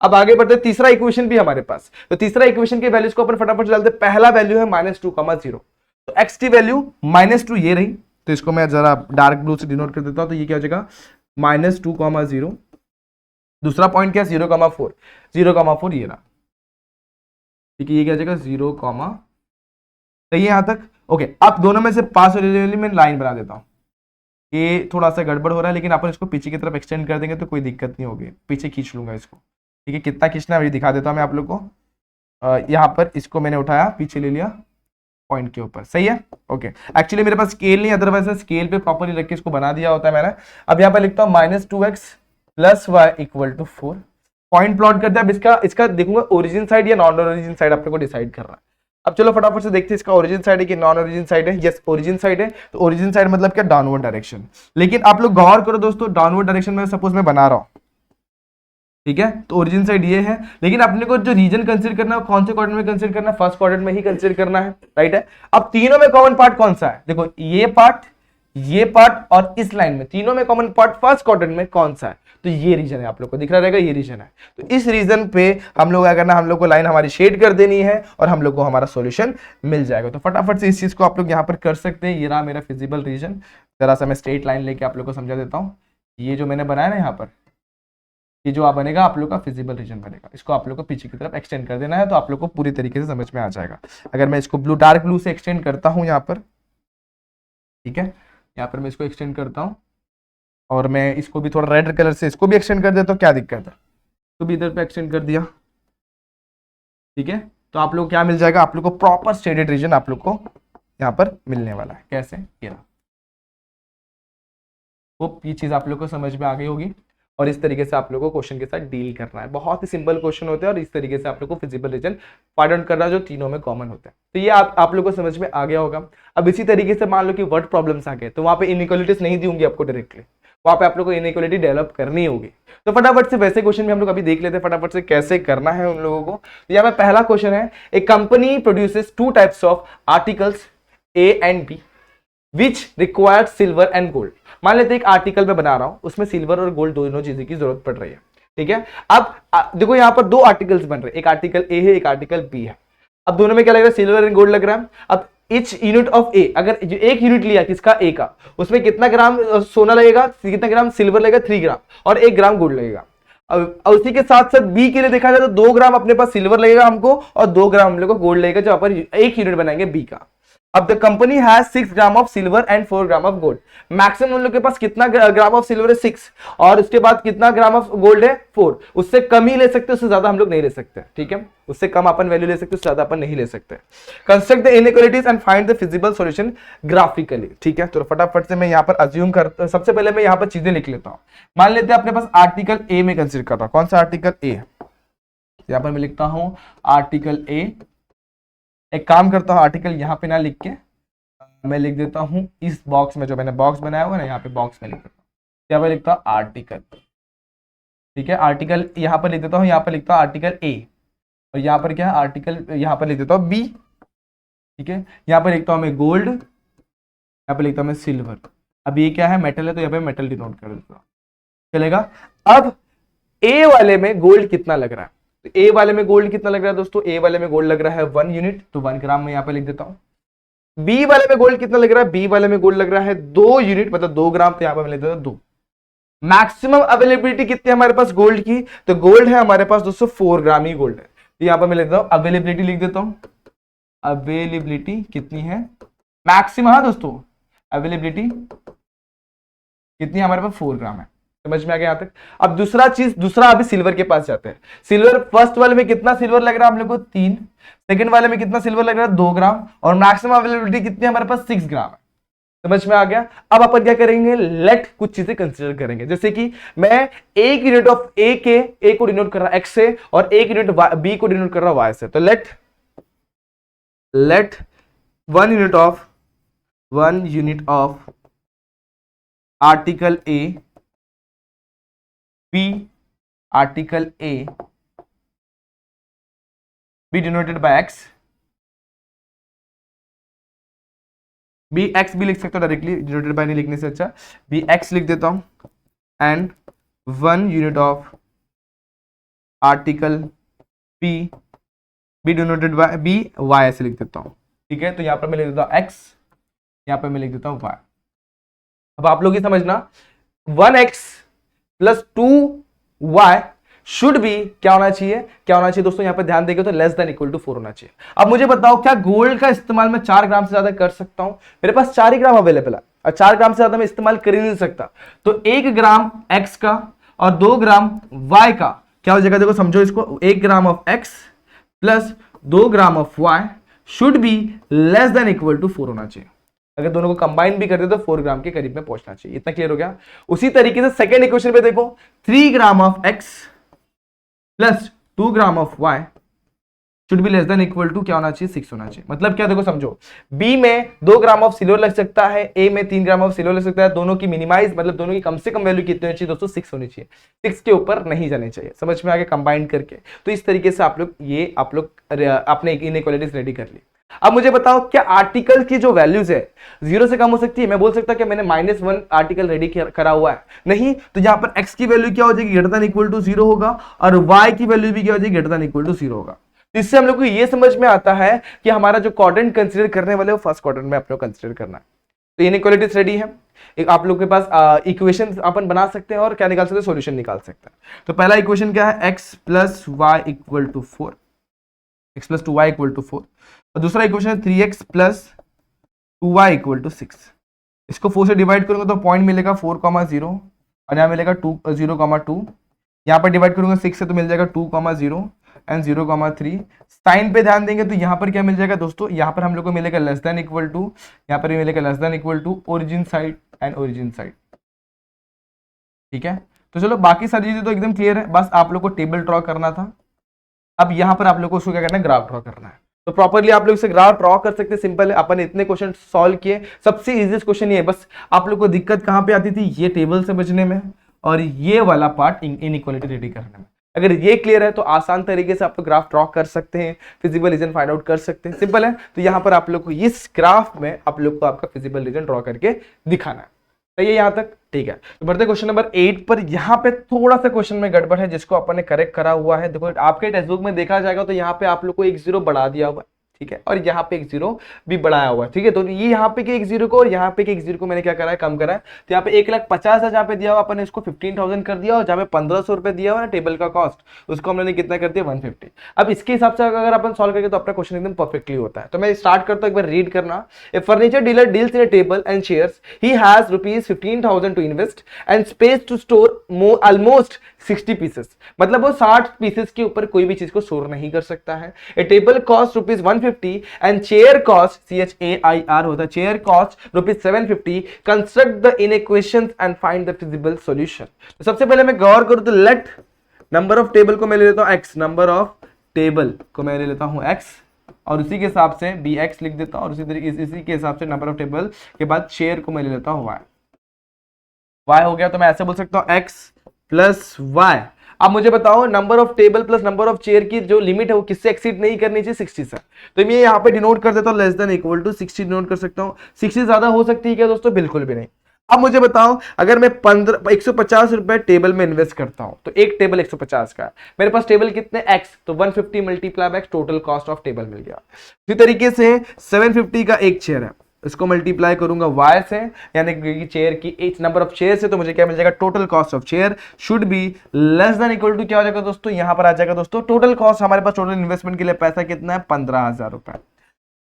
अब आगे बढ़ते, तीसरा इक्वेशन भी हमारे पास। तो तीसरा इक्वेशन के वैल्यूज को अपन फटाफट डालते। पहला वैल्यू है -2,0, तो x की वैल्यू -2 ये रही। तो इसको मैं जरा डार्क ब्लू से डिनोट कर देता हूं। तो ये क्या हो जाएगा, -2,0। दूसरा पॉइंट क्या, 0,4, 0,4 ये रहा, ठीक है। ये क्या हो जाएगा 0, सही है यहां तक, ओके। अब दोनों में से पास वाली में लाइन बना देता हूं। ये थोड़ा सा गड़बड़ हो रहा है, लेकिन अपन इसको पीछे की तरफ एक्सटेंड कर देंगे तो कोई दिक्कत नहीं होगी। पीछे खींच लूंगा इसको, ठीक है। कितना खींचना है दिखा देता हूं मैं आप लोग को। यहाँ पर इसको मैंने उठाया, पीछे ले लिया पॉइंट के ऊपर, सही है, ओके। एक्चुअली मेरे पास स्केल नहीं, अदरवाइज स्केल पे प्रॉपरली रख के इसको बना दिया होता है मैंने। अब यहाँ पर लिखता हूँ -2x + y = 4। पॉइंट प्लॉट करते हैं। अब इसका देखूंगा ओरिजिन साइड या नॉन ओरिजिन साइड, आप लोग को डिसाइड करना है। अब चलो फटाफट से देखते हैं इसका ओरिजिन साइड है कि नॉन ओरिजिन साइड है। यस, ओरिजिन साइड है। तो ओरिजिन साइड मतलब क्या, डाउनवर्ड डायरेक्शन। लेकिन आप लोग गौर करो दोस्तों, डाउनवर्ड डायरेक्शन में सपोज मैं बना रहा हूं, ठीक है। तो ओरिजिन साइड ये है, लेकिन अपने को जो रीजन कंसीडर करना है वो कौन से क्वाड्रेंट में कंसीडर करना है, फर्स्ट क्वाड्रेंट में ही कंसीडर करना है, राइट है। अब तीनों में कॉमन पार्ट कौन सा है, देखो ये पार्ट और इस लाइन में, तीनों में कॉमन पार्ट फर्स्ट क्वाड्रेंट में कौन सा है, तो ये रीजन है। आप लोग को दिख रहा रहेगा, ये रीजन है। तो इस रीजन पे हम लोग क्या करना, हम लोग को लाइन हमारी शेड कर देनी है और हम लोग को हमारा सॉल्यूशन मिल जाएगा। तो फटाफट से इस चीज को आप लोग यहाँ पर कर सकते हैं। ये रहा मेरा फिजिबल रीजन। जरा सा मैं स्ट्रेट लाइन लेके आप लोग को समझा देता हूँ। ये जो मैंने बनाया ना यहाँ पर, ये जो आप बनेगा आप लोग का फिजिबल रीजन बनेगा। इसको आप लोग को पीछे की तरफ एक्सटेंड कर देना है, तो आप लोग को पूरी तरीके से समझ में आ जाएगा। अगर मैं इसको डार्क ब्लू से एक्सटेंड करता हूँ यहाँ पर, ठीक है, यहाँ पर मैं इसको एक्सटेंड करता हूँ और मैं इसको भी थोड़ा रेड कलर से इसको भी एक्सटेंड कर देता हूँ, क्या दिक्कत है। तो भी इधर पे एक्सटेंड कर दिया, ठीक है। तो आप लोग क्या मिल जाएगा, आप लोग को प्रॉपर शेडेड रीजन आप लोग को यहाँ पर मिलने वाला है। कैसे, ये रहा। होप ये चीज आप लोग को समझ में आ गई होगी और इस तरीके से आप लोगों को क्वेश्चन के साथ डील करना है। बहुत ही सिंपल क्वेश्चन होते हैं और इस तरीके से आप लोग को फिजिबल रीजन फाइंड आउट करना है जो तीनों में कॉमन होता है। तो ये आप लोग को समझ में आ गया होगा। अब इसी तरीके से मान लो कि वर्ड प्रॉब्लम्स आ गए तो वहां पे इनइक्वालिटीज नहीं दी होंगी आपको डायरेक्टली, वहां पे आप लोग को इनइक्वालिटी डेवलप करनी होगी। तो फटाफट से वैसे क्वेश्चन भी हम लोग अभी देख लेते हैं फटाफट से कैसे करना है उन लोगों को। तो यहाँ पे पहला क्वेश्चन है, a company produces two types of articles A and B which required silver and gold. मान लेते हैं एक आर्टिकल में बना रहा हूं, उसमें सिल्वर और गोल्ड दोनों चीजों की जरूरत पड़ रही है, ठीक है। अब देखो यहाँ पर दो आर्टिकल्स बन रहे हैं, एक आर्टिकल ए है एक आर्टिकल बी है। अब दोनों में क्या लग रहा है, सिल्वर एंड गोल्ड लग रहा है। अब इच यूनिट ऑफ ए, अगर जो एक यूनिट लिया किसका, ए का, उसमें कितना ग्राम सोना लगेगा, कितना ग्राम सिल्वर लगेगा, 3 ग्राम, और 1 ग्राम गोल्ड लगेगा। अब उसी के साथ साथ बी के लिए देखा जाए तो 2 ग्राम अपने पास सिल्वर लगेगा हमको और 2 ग्राम हम लोग को गोल्ड लगेगा, जो पर एक यूनिट बनाएंगे बी का। अब the company has 6 gram of silver and 4 gram of gold. Maximum उन लोग के पास कितना ग्राम ऑफ सिल्वर है, 6, और उसके बाद कितना ग्राम ऑफ गोल्ड है, 4। उससे कम ही ले सकते, उससे ज्यादा हम लोग नहीं ले सकते, ठीक है। उससे कम अपन वैल्यू ले सकते, उससे ज्यादा अपन नहीं ले सकते। Construct the inequalities and find the feasible solution graphically, ठीक है। तो फटाफट से मैं यहाँ पर अज्यूम करता, सबसे पहले मैं यहाँ पर चीजें लिख लेता हूँ। मान लेते हैं अपने पास आर्टिकल ए में कंसिडर कर रहा हूँ। कौन सा आर्टिकल ए, यहाँ पर मैं लिखता हूँ आर्टिकल ए। एक काम करता हूँ, आर्टिकल यहाँ पे ना लिख के मैं लिख देता हूं इस बॉक्स में, जो मैंने बॉक्स बनाया हुआ है ना, यहाँ पे बॉक्स में लिख देता हूँ, यहाँ पर लिखता हूँ आर्टिकल, ठीक है। आर्टिकल यहाँ पर लिख देता हूँ, यहाँ पर लिखता हूँ आर्टिकल ए, और यहाँ पर क्या है आर्टिकल, यहाँ पर लिख देता हूँ बी, ठीक है। यहाँ पर लिखता हूँ मैं गोल्ड, यहाँ पर लिखता हूँ मैं सिल्वर। अब ये क्या है, मेटल है, तो यहाँ पे मेटल डिनोट कर देता हूँ, चलेगा। अब ए वाले में गोल्ड कितना लग रहा है, तो ए वाले में गोल्ड कितना लग रहा है दोस्तों, ए वाले में गोल्ड लग रहा है 1 यूनिट, तो 1 ग्राम में यहाँ पे लिख देता हूँ। बी वाले में गोल्ड कितना लग रहा है, बी वाले में गोल्ड लग रहा है 2 यूनिट, मतलब 2 ग्राम, तो यहाँ पे मैं लिख देता हूं 2। मैक्सिमम अवेलेबिलिटी कितनी है हमारे पास गोल्ड की, तो गोल्ड है हमारे पास दोस्तों 4 ग्राम ही गोल्ड है, तो यहाँ पर मैं लिख देता हूं अवेलेबिलिटी, लिख देता हूं अवेलेबिलिटी कितनी है मैक्सिमम, हाँ दोस्तों अवेलेबिलिटी कितनी है हमारे पास, 4 ग्राम है। समझ में आ गया यहाँ तक। अब दूसरा अभी सिल्वर के पास जाते हैं। सिल्वर फर्स्ट वाले में कितना सिल्वर लग रहा है हम लोग को, 3। सेकंड वाले में कितना सिल्वर लग रहा है, 2 ग्राम, और मैक्सिमम अवेलेबिलिटी कितनी है हमारे पास, 6 ग्राम है। समझ में आ गया। अब अपन क्या करेंगे, लेट कुछ चीजें कंसीडर करेंगे, जैसे कि मैं एक यूनिट ऑफ ए को डिनोट कर रहा एक्स से और एक यूनिट बी को डिनोट कर रहा वाई से। तो let 1 unit of article A be denoted by x, B X भी लिख सकते हो डायरेक्टली, डिनोटेड बाय नहीं लिखने से अच्छा बी एक्स लिख देता हूं, and 1 unit of article B denoted by B Y ऐसे लिख देता हूं, ठीक है। तो यहां पर मैं लिख देता हूं एक्स, यहां पर मैं लिख देता हूं वाई। अब आप लोग ये समझना 1x plus 2y should be क्या होना चाहिए, दोस्तों यहाँ पे ध्यान देंगे तो लेस देन इक्वल टू 4 होना चाहिए। अब मुझे बताओ क्या गोल्ड का इस्तेमाल मैं 4 ग्राम से ज्यादा कर सकता हूं, मेरे पास 4 ही ग्राम अवेलेबल है और 4 ग्राम से ज्यादा मैं इस्तेमाल कर ही नहीं सकता। तो 1 ग्राम x का और 2 ग्राम y का क्या हो जाएगा, देखो समझो इसको, 1 ग्राम ऑफ x प्लस 2 gram of y should be less than equal to 4 होना चाहिए। अगर दोनों को कंबाइन भी कर दे तो 4 ग्राम के करीब में पहुंचना चाहिए। इतना क्लियर हो गया। उसी तरीके से सेकेंड इक्वेशन पे देखो, 3 ग्राम ऑफ x प्लस 2 gram of y should be less than equal to क्या होना चाहिए, 6 होना चाहिए। मतलब क्या, देखो समझो, b में 2 ग्राम ऑफ सिल्वर लग सकता है, a में 3 ग्राम ऑफ सिल्वर लग सकता है। दोनों की मिनिमाइज मतलब दोनों की कम से कम वैल्यू कितनी होनी चाहिए दोस्तों, 6 होनी चाहिए, 6 के ऊपर नहीं जाने चाहिए। समझ में आगे कंबाइन करके। तो इस तरीके से आप लोग अपने इनइक्वालिटीज रेडी कर ली। अब मुझे बताओ क्या आर्टिकल की जो वैल्यूज है 0 से कम हो सकती है। मैं बोल सकता कि मैंने -1 आर्टिकल रेडी करा हुआ है, नहीं। तो यहां पर x की वैल्यू क्या हो जाएगी, ग्रेटर देन इक्वल टू 0 होगा, और y की वैल्यू भी क्या हो जाएगी, ग्रेटर देन इक्वल टू 0 होगा। इससे हम लोग को ये समझ में आता है कि हमारा जो क्वाड्रेंट कंसीडर करने वाले वो फर्स्ट क्वाड्रेंट में अपने कंसीडर करना है। तो इनइक्वालिटीज रेडी है। एक आप लोग के पास इक्वेशन अपन बना सकते हैं और क्या निकाल सकते हैं, सॉल्यूशन निकाल सकते हैं। तो पहला इक्वेशन क्या है, x plus y equal to 4, x plus 2y equal to 4, और दूसरा इक्वेशन है 3x plus 2y equal to 6। इसको 4 से डिवाइड करूंगा तो पॉइंट मिलेगा 4,0 और यहाँ मिलेगा 0,2। यहाँ पर डिवाइड करूंगा 6 से तो मिल जाएगा 2,0। एंड 0,3। साइन पे ध्यान देंगे तो यहाँ पर क्या मिल जाएगा दोस्तों, यहाँ पर हम लोग को मिलेगा लेस देन इक्वल टू, यहाँ पर भी मिलेगा less than equal to origin side and origin side. ठीक है, तो चलो बाकी सारी चीजें तो एकदम क्लियर है, बस आप लोग को टेबल ड्रॉ करना था। अब यहाँ पर आप लोग को उसको क्या करना है, ग्राफ ड्रॉ करना है। तो प्रॉपरली आप लोग इसे ग्राफ ड्रॉ कर सकते हैं, सिंपल है। अपन इतने क्वेश्चन सॉल्व किए, सबसे इजीएस्ट क्वेश्चन ये है। बस आप लोग को दिक्कत कहाँ पे आती थी, ये टेबल से बचने में और ये वाला पार्ट इनइक्वालिटी रेडी करने में। अगर ये क्लियर है तो आसान तरीके से आप लोग ग्राफ ड्रॉ कर सकते हैं, फिजिबल रीजन फाइंड आउट कर सकते हैं, सिंपल है। तो यहाँ पर आप लोग को इस ग्राफ में आप लोग को आपका फिजिबल रीजन ड्रॉ करके दिखाना है। सही है यहाँ तक, ठीक है। तो बढ़ते क्वेश्चन नंबर 8 पर। यहाँ पे थोड़ा सा क्वेश्चन में गड़बड़ है जिसको अपन ने करेक्ट करा हुआ है। देखो आपके टेक्स्ट बुक में देखा जाएगा तो यहाँ पे आप लोग को एक 0 बढ़ा दिया हुआ है, ठीक है, और यहाँ पे एक 0 भी बढ़ाया हुआ है, ठीक है। तो ये यहाँ पे के एक 0 को और यहाँ पे के एक 0 को मैंने क्या करा है, कम करा है। तो यहाँ पे 1,50,000 जहाँ पे दिया हुआ अपन ने इसको 15,000 कर दिया, और जहाँ पे 1,500 रुपए दिया हुआ है टेबल का कॉस्ट, उसको हमने कितना कर दिया, 150। अब इसके हिसाब से अगर अपन सॉल्व करेंगे तो अपना क्वेश्चन एकदम परफेक्टली होता है। तो मैं स्टार्ट करता हूँ, एक बार रीड करना। A furniture dealer deals in a table and chairs, he has ₹15,000 to invest and space to store almost 60 pieces. मतलब वो 60 पीसेस के ऊपर कोई भी चीज को स्टोर नहीं कर सकता है। A table cost ₹150 and chair cost, CHAIR होता है, chair cost ₹750। Construct the inequations and find the feasible solution. तो सबसे पहले मैं गौर करूं तो लेट नंबर ऑफ टेबल को मैं ले लेता हूं x, नंबर ऑफ टेबल को मैं ले लेता हूं x, और उसी के हिसाब से bx लिख देता हूं, और उसी तरीके इसी के हिसाब से नंबर ऑफ टेबल के बाद चेयर को मैं ले लेता हूं y हो गया। तो मैं ऐसे बोल सकता हूं x प्लस y। अब मुझे बताओ number of table plus number of chair की जो लिमिट है वो किससे एक्सीड नहीं करनी चाहिए, 60 से। तो मैं यहाँ पे डिनोट कर देता हूँ less than equal to 60 denote कर सकता हूँ। 60 ज्यादा हो सकती है क्या दोस्तों, बिल्कुल भी नहीं। अब मुझे बताओ अगर मैं 150 रुपए टेबल में इन्वेस्ट करता हूं तो एक टेबल 150 का है, मेरे पास टेबल कितने x, तो 150 multiply by total cost of table मिल गया। इसी तरीके से 750 का एक चेयर है, इसको मल्टीप्लाई करूंगा y से, यानी कि चेयर की एच नंबर ऑफ चेयर से, तो मुझे क्या मिल जाएगा, total cost of chair should be less than equal to क्या हो जाएगा दोस्तों, यहां पर आ जाएगा दोस्तों टोटल कॉस्ट, हमारे पास टोटल इन्वेस्टमेंट के लिए पैसा कितना है, 15,000 रुपए।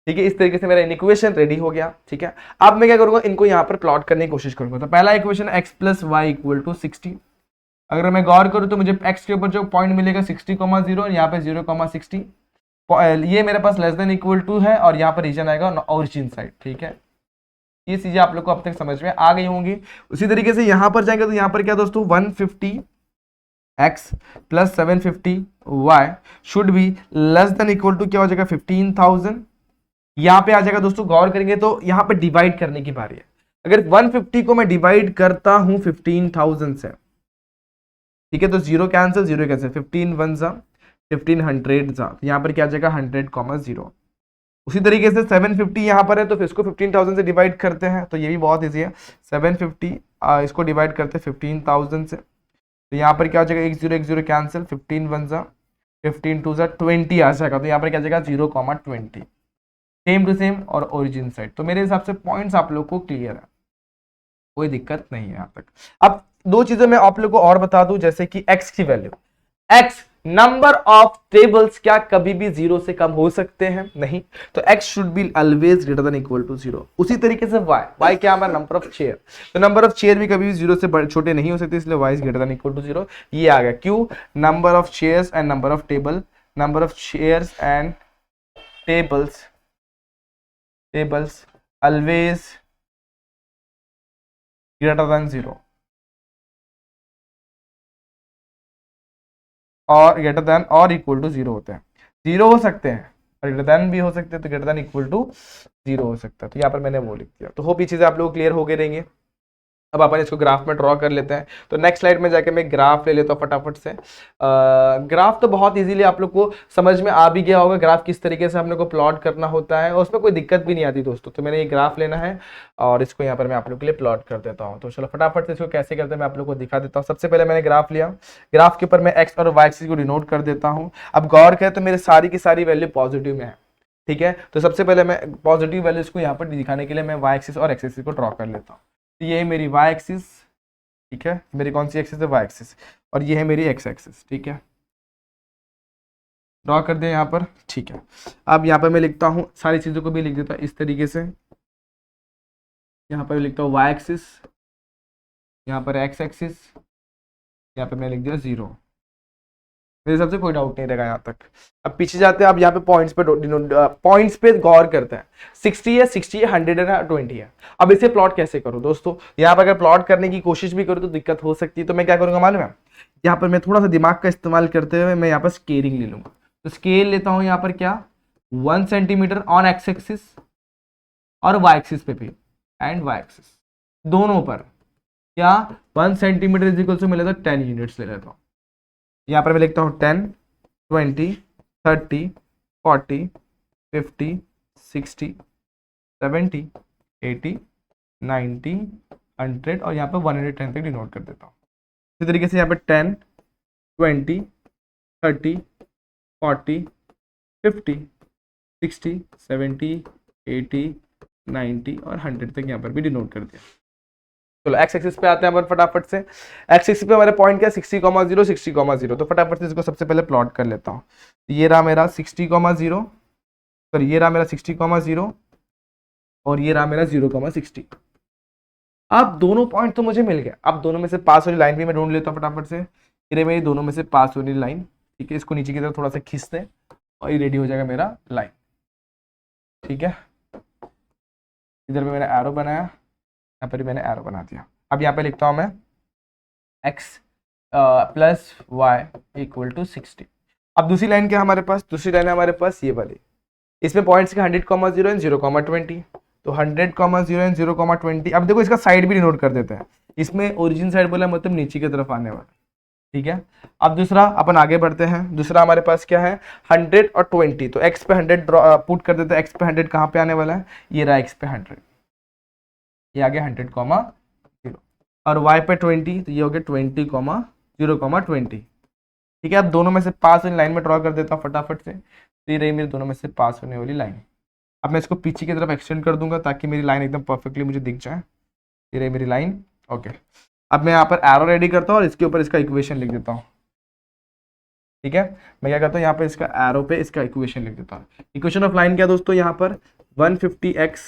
ठीक है, इस तरीके से मेरा इक्वेशन रेडी हो गया। ठीक है, अब मैं क्या करूंगा, इनको यहां पर प्लॉट करने की कोशिश करूंगा। तो पहला equation x plus y equal to 60। अगर मैं गौर करूं तो मुझे x के ऊपर जो पॉइंट मिलेगा 60,0 और यहाँ पे 0,60, ये मेरे पास लेस देन इक्वल टू है, और यहाँ पर रीजन आएगा ओरिजिन साइड। ठीक है, ये चीजें आप लोग को अब तक समझ में आ गई होंगी। उसी तरीके से यहां पर जाएंगे तो यहाँ पर क्या दोस्तों, 150x plus 750y should be less than equal to क्या हो जाएगा, 15,000। यहां पे आ जाएगा दोस्तों, गौर करेंगे तो यहां पे डिवाइड करने की बारी है। अगर 150 को मैं डिवाइड करता हूं 15,000 से, ठीक है, तो 0 कैंसिल 0 कैंसिल, 15 1 जा 1500 जा, यहां पर क्या आ जाएगा 100,0। उसी तरीके से 750 यहां पर है तो फिर इसको 15,000 से डिवाइड करते हैं, तो ये भी बहुत इजी है। 750 इसको डिवाइड करते हैं 15,000 से, तो यहाँ पर क्या हो जाएगा, 1 0 कैंसिल, 15 1 जा 15 2 जा 20 आ जाएगा, तो यहाँ पर क्या जाएगा 0,20। सेम टू सेम और ओरिजिन साइड। तो मेरे हिसाब से पॉइंट्स आप लोग को क्लियर है, कोई दिक्कत नहीं है यहाँ तक। अब दो चीजें मैं आप लोग को और बता दूं, जैसे कि x की value, x number of tables क्या कभी भी 0 से कम हो सकते हैं, नहीं, तो x should be always greater than equal to 0। उसी तरीके से y क्या हमारा नंबर ऑफ चेयर, तो नंबर ऑफ चेयर भी कभी भी 0 से छोटे नहीं हो सकते, इसलिए y is greater than equal to 0। ये आ गया, क्यों, number of chairs and number of table, number of chairs and tables always greater than 0 और ग्रेटर देन और इक्वल टू 0 होते हैं। 0 हो सकते हैं और ग्रेटर देन भी हो सकते हैं, तो ग्रेटर देन इक्वल टू 0 हो सकता है। तो यहाँ पर मैंने वो लिख दिया। तो होप ये चीजें आप लोग क्लियर हो गए रहेंगे। अब अपन इसको ग्राफ में ड्रॉ कर लेते हैं। तो नेक्स्ट स्लाइड में जाके मैं ग्राफ ले लेता हूँ फटाफट से। ग्राफ तो बहुत इजीली आप लोग को समझ में आ भी गया होगा, ग्राफ किस तरीके से हम लोग को प्लॉट करना होता है, और उसमें कोई दिक्कत भी नहीं आती दोस्तों। तो मैंने ये ग्राफ लेना है और इसको यहाँ पर मैं आप लोग के लिए प्लॉट कर देता हूँ। तो चलो फटाफट से इसको कैसे करते हैं मैं आप लोग को दिखा देता हूँ। सबसे पहले मैंने ग्राफ लिया, ग्राफ के ऊपर मैं एक्स और वाई एक्सिस को डिनोट कर देता हूँ। अब गौर करें तो मेरे सारी की सारी वैल्यू पॉजिटिव में है। ठीक है, तो सबसे पहले मैं पॉजिटिव वैल्यूज को यहाँ पर दिखाने के लिए मैं वाई एक्सिस और एक्स एक्सिस को ड्रॉ कर लेता हूँ। तो ये है मेरी वाई एक्सिस, ठीक है, मेरी कौन सी एक्सिस है, वाई एक्सिस, और ये है मेरी एक्स एक्सिस। ठीक है, ड्रॉ कर दिया यहाँ पर। ठीक है, अब यहाँ पर मैं लिखता हूँ, सारी चीज़ों को भी लिख देता हूँ इस तरीके से। यहाँ पर लिखता हूँ वाई एक्सिस, यहाँ पर एक्स एक्सिस, यहाँ पर मैं लिख दिया 0। मेरे हिसाब से कोई डाउट नहीं रहेगा यहाँ तक। अब पीछे जाते हैं, अब यहाँ पे पॉइंट्स पे गौर करते हैं। 60 है, 60 है, 100 है, 20 है। अब इसे प्लॉट कैसे करूं दोस्तों? यहाँ पर अगर प्लॉट करने की कोशिश भी करूं तो दिक्कत हो सकती है, तो मैं क्या करूंगा मालूम है? यहाँ पर मैं थोड़ा सा दिमाग का इस्तेमाल करते हुए मैं यहाँ पर स्केलिंग ले लूंगा। तो स्केल लेता हूँ यहाँ पर क्या, 1 सेंटीमीटर ऑन एक्स एक्सिस और वाई एक्सिस पे भी, एंड वाई एक्सिस दोनों पर क्या 1 सेंटीमीटर इज इक्वल टू मैं लेता हूँ 10 यूनिट्स ले लेता हूँ। यहाँ पर मैं लिखता हूँ 10, 20, 30, 40, 50, 60, 70, 80, 90, 100 और यहाँ पर 110 तक डिनोट कर देता हूँ। इसी तरीके से यहाँ पे 10, 20, 30, 40, 50, 60, 70, 80, 90 और 100 तक यहाँ पर भी डिनोट कर दिया। चलो एक्स एक्सिस पे आते हैं अपन फटाफट से। एक्स एक्सिस पे हमारे पॉइंट क्या 60,0, 60,0, तो फटाफट से इसको सबसे पहले प्लॉट कर लेता हूँ। ये रहा मेरा 60,0, सॉरी ये रहा मेरा 60,0 और ये रहा मेरा 0,60। अब दोनों पॉइंट तो मुझे मिल गया। अब दोनों में से पास वाली लाइन भी मैं ढूंढ लेता हूँ फटाफट से। ये मेरी दोनों में से पास वाली लाइन, ठीक है, इसको नीचे की तरफ थोड़ा सा खींचते हैं और ये रेडी हो जाएगा मेरा लाइन, ठीक है। इधर भी मैंने एरो बनाया, यहाँ पर भी मैंने एरो बना दिया। अब यहाँ पे लिखता हूँ मैं x plus y equal to 60। अब दूसरी लाइन क्या हमारे पास? दूसरी लाइन है हमारे पास ये वाली। इसमें पॉइंट्स के 100,0 एंड 0,20, तो 100,0 एंड 0,20। अब देखो इसका साइड भी डिनोट कर देते हैं। इसमें ओरिजिन साइड बोला मतलब नीचे की तरफ आने वाला, ठीक है। अब दूसरा अपन आगे बढ़ते हैं। दूसरा हमारे पास क्या है 100 और 20, तो x पे 100 पुट कर देते हैं। x पे 100 कहाँ पे आने वाला है? ये रहा x पे 100, ये आ गया 100,0 और y पे 20, तो ये हो गया 20,0,20, ठीक है। अब दोनों में से पास वाली लाइन में ड्रॉ कर देता हूँ फटाफट से। तो ये रही मेरी दोनों में से पास होने वाली लाइन। अब मैं इसको पीछे की तरफ एक्सटेंड कर दूंगा ताकि मेरी लाइन एकदम परफेक्टली मुझे दिख जाए। ये रही मेरी लाइन, ओके। अब मैं यहाँ पर एरो रेडी करता हूँ और इसके ऊपर इसका इक्वेशन लिख देता हूँ, ठीक है। मैं क्या करता हूँ यहाँ पे इसका एरो पे इसका इक्वेशन लिख देता हूँ। इक्वेशन ऑफ लाइन क्या दोस्तों? यहाँ पर 150x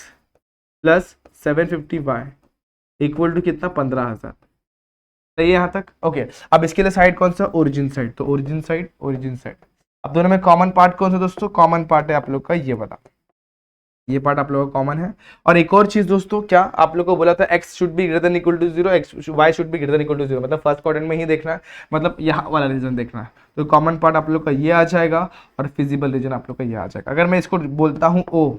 plus 750y equal to कितना? 15,000। सही है यहाँ तक? ओके। अब इसके लिए साइड कौन सा? ओरिजिन साइड, तो ओरिजिन साइड, ओरिजिन साइड। अब दोनों में कॉमन पार्ट कौन सा दोस्तों? कॉमन पार्ट है आप लोग का ये वाला, ये पार्ट आप लोगों का कॉमन है। और एक और चीज दोस्तों, क्या आप लोगों को बोला था x should be greater than equal to 0, y should be greater than equal to 0, मतलब फर्स्ट क्वाड्रेंट में ही देखना है, मतलब यहाँ वाला रीजन देखना है। तो कॉमन पार्ट आप लोग का ये आ जाएगा और फिजिबल रीजन आप लोग का ये आ जाएगा। अगर मैं इसको बोलता हूँ O,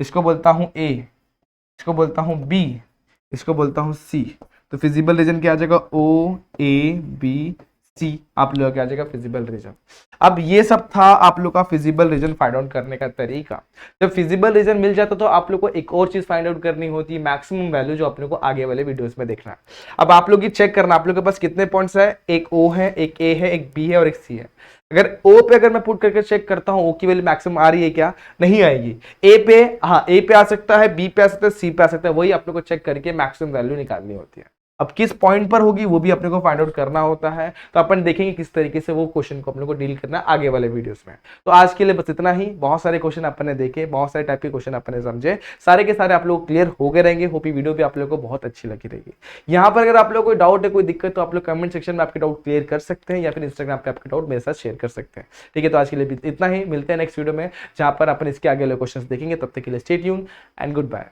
इसको बोलता हूँ A, इसको बोलता हूँ B, इसको बोलता हूँ C, तो फिजिबल रीजन क्या आ जाएगा? O A B C आप लोग क्या आ जाएगा? Feasible region. अब ये सब था आप लोग का फिजिबल रीजन फाइंड आउट करने का तरीका। जब फिजिबल रीजन मिल जाता तो आप लोग को एक और चीज फाइंड आउट करनी होती है, मैक्सिमम वैल्यू, जो अपने को आगे वाले वीडियोस में देखना है। अब आप लोग ये चेक करना आप लोग के पास कितने पॉइंट्स है, एक O है, एक A है, एक B है और एक C है। अगर O पे अगर मैं पुट करके चेक करता हूं O की वैल्यू मैक्सिमम आ रही है क्या? नहीं आएगी। A पे, हाँ A पे आ सकता है, B पे आ सकता है, C पे आ सकता है, वही आप लोग को चेक करके मैक्सिमम वैल्यू निकालनी होती है। अब किस पॉइंट पर होगी वो भी अपने को फाइंड आउट करना होता है। तो अपन देखेंगे किस तरीके से वो क्वेश्चन को अपने को डील करना है आगे वाले वीडियोस में। तो आज के लिए बस इतना ही। बहुत सारे क्वेश्चन अपन ने देखे, बहुत सारे टाइप के क्वेश्चन अपन ने समझे, सारे के सारे आप लोग क्लियर हो गए रहेंगे। होप ये वीडियो भी आप लोगों को बहुत अच्छी लगी रहेगी। यहाँ पर अगर आप लोग कोई डाउट है, कोई दिक्कत, तो आप लोग कमेंट सेक्शन में आपके डाउट क्लियर कर सकते हैं या फिर इंस्टाग्राम पे आपके डाउट मेरे साथ शेयर कर सकते हैं, ठीक है। तो आज के लिए इतना ही, मिलते हैं नेक्स्ट वीडियो में जहां पर अपन इसके आगे वाले क्वेश्चन देखेंगे। तब तक के लिए stay tune and good bye.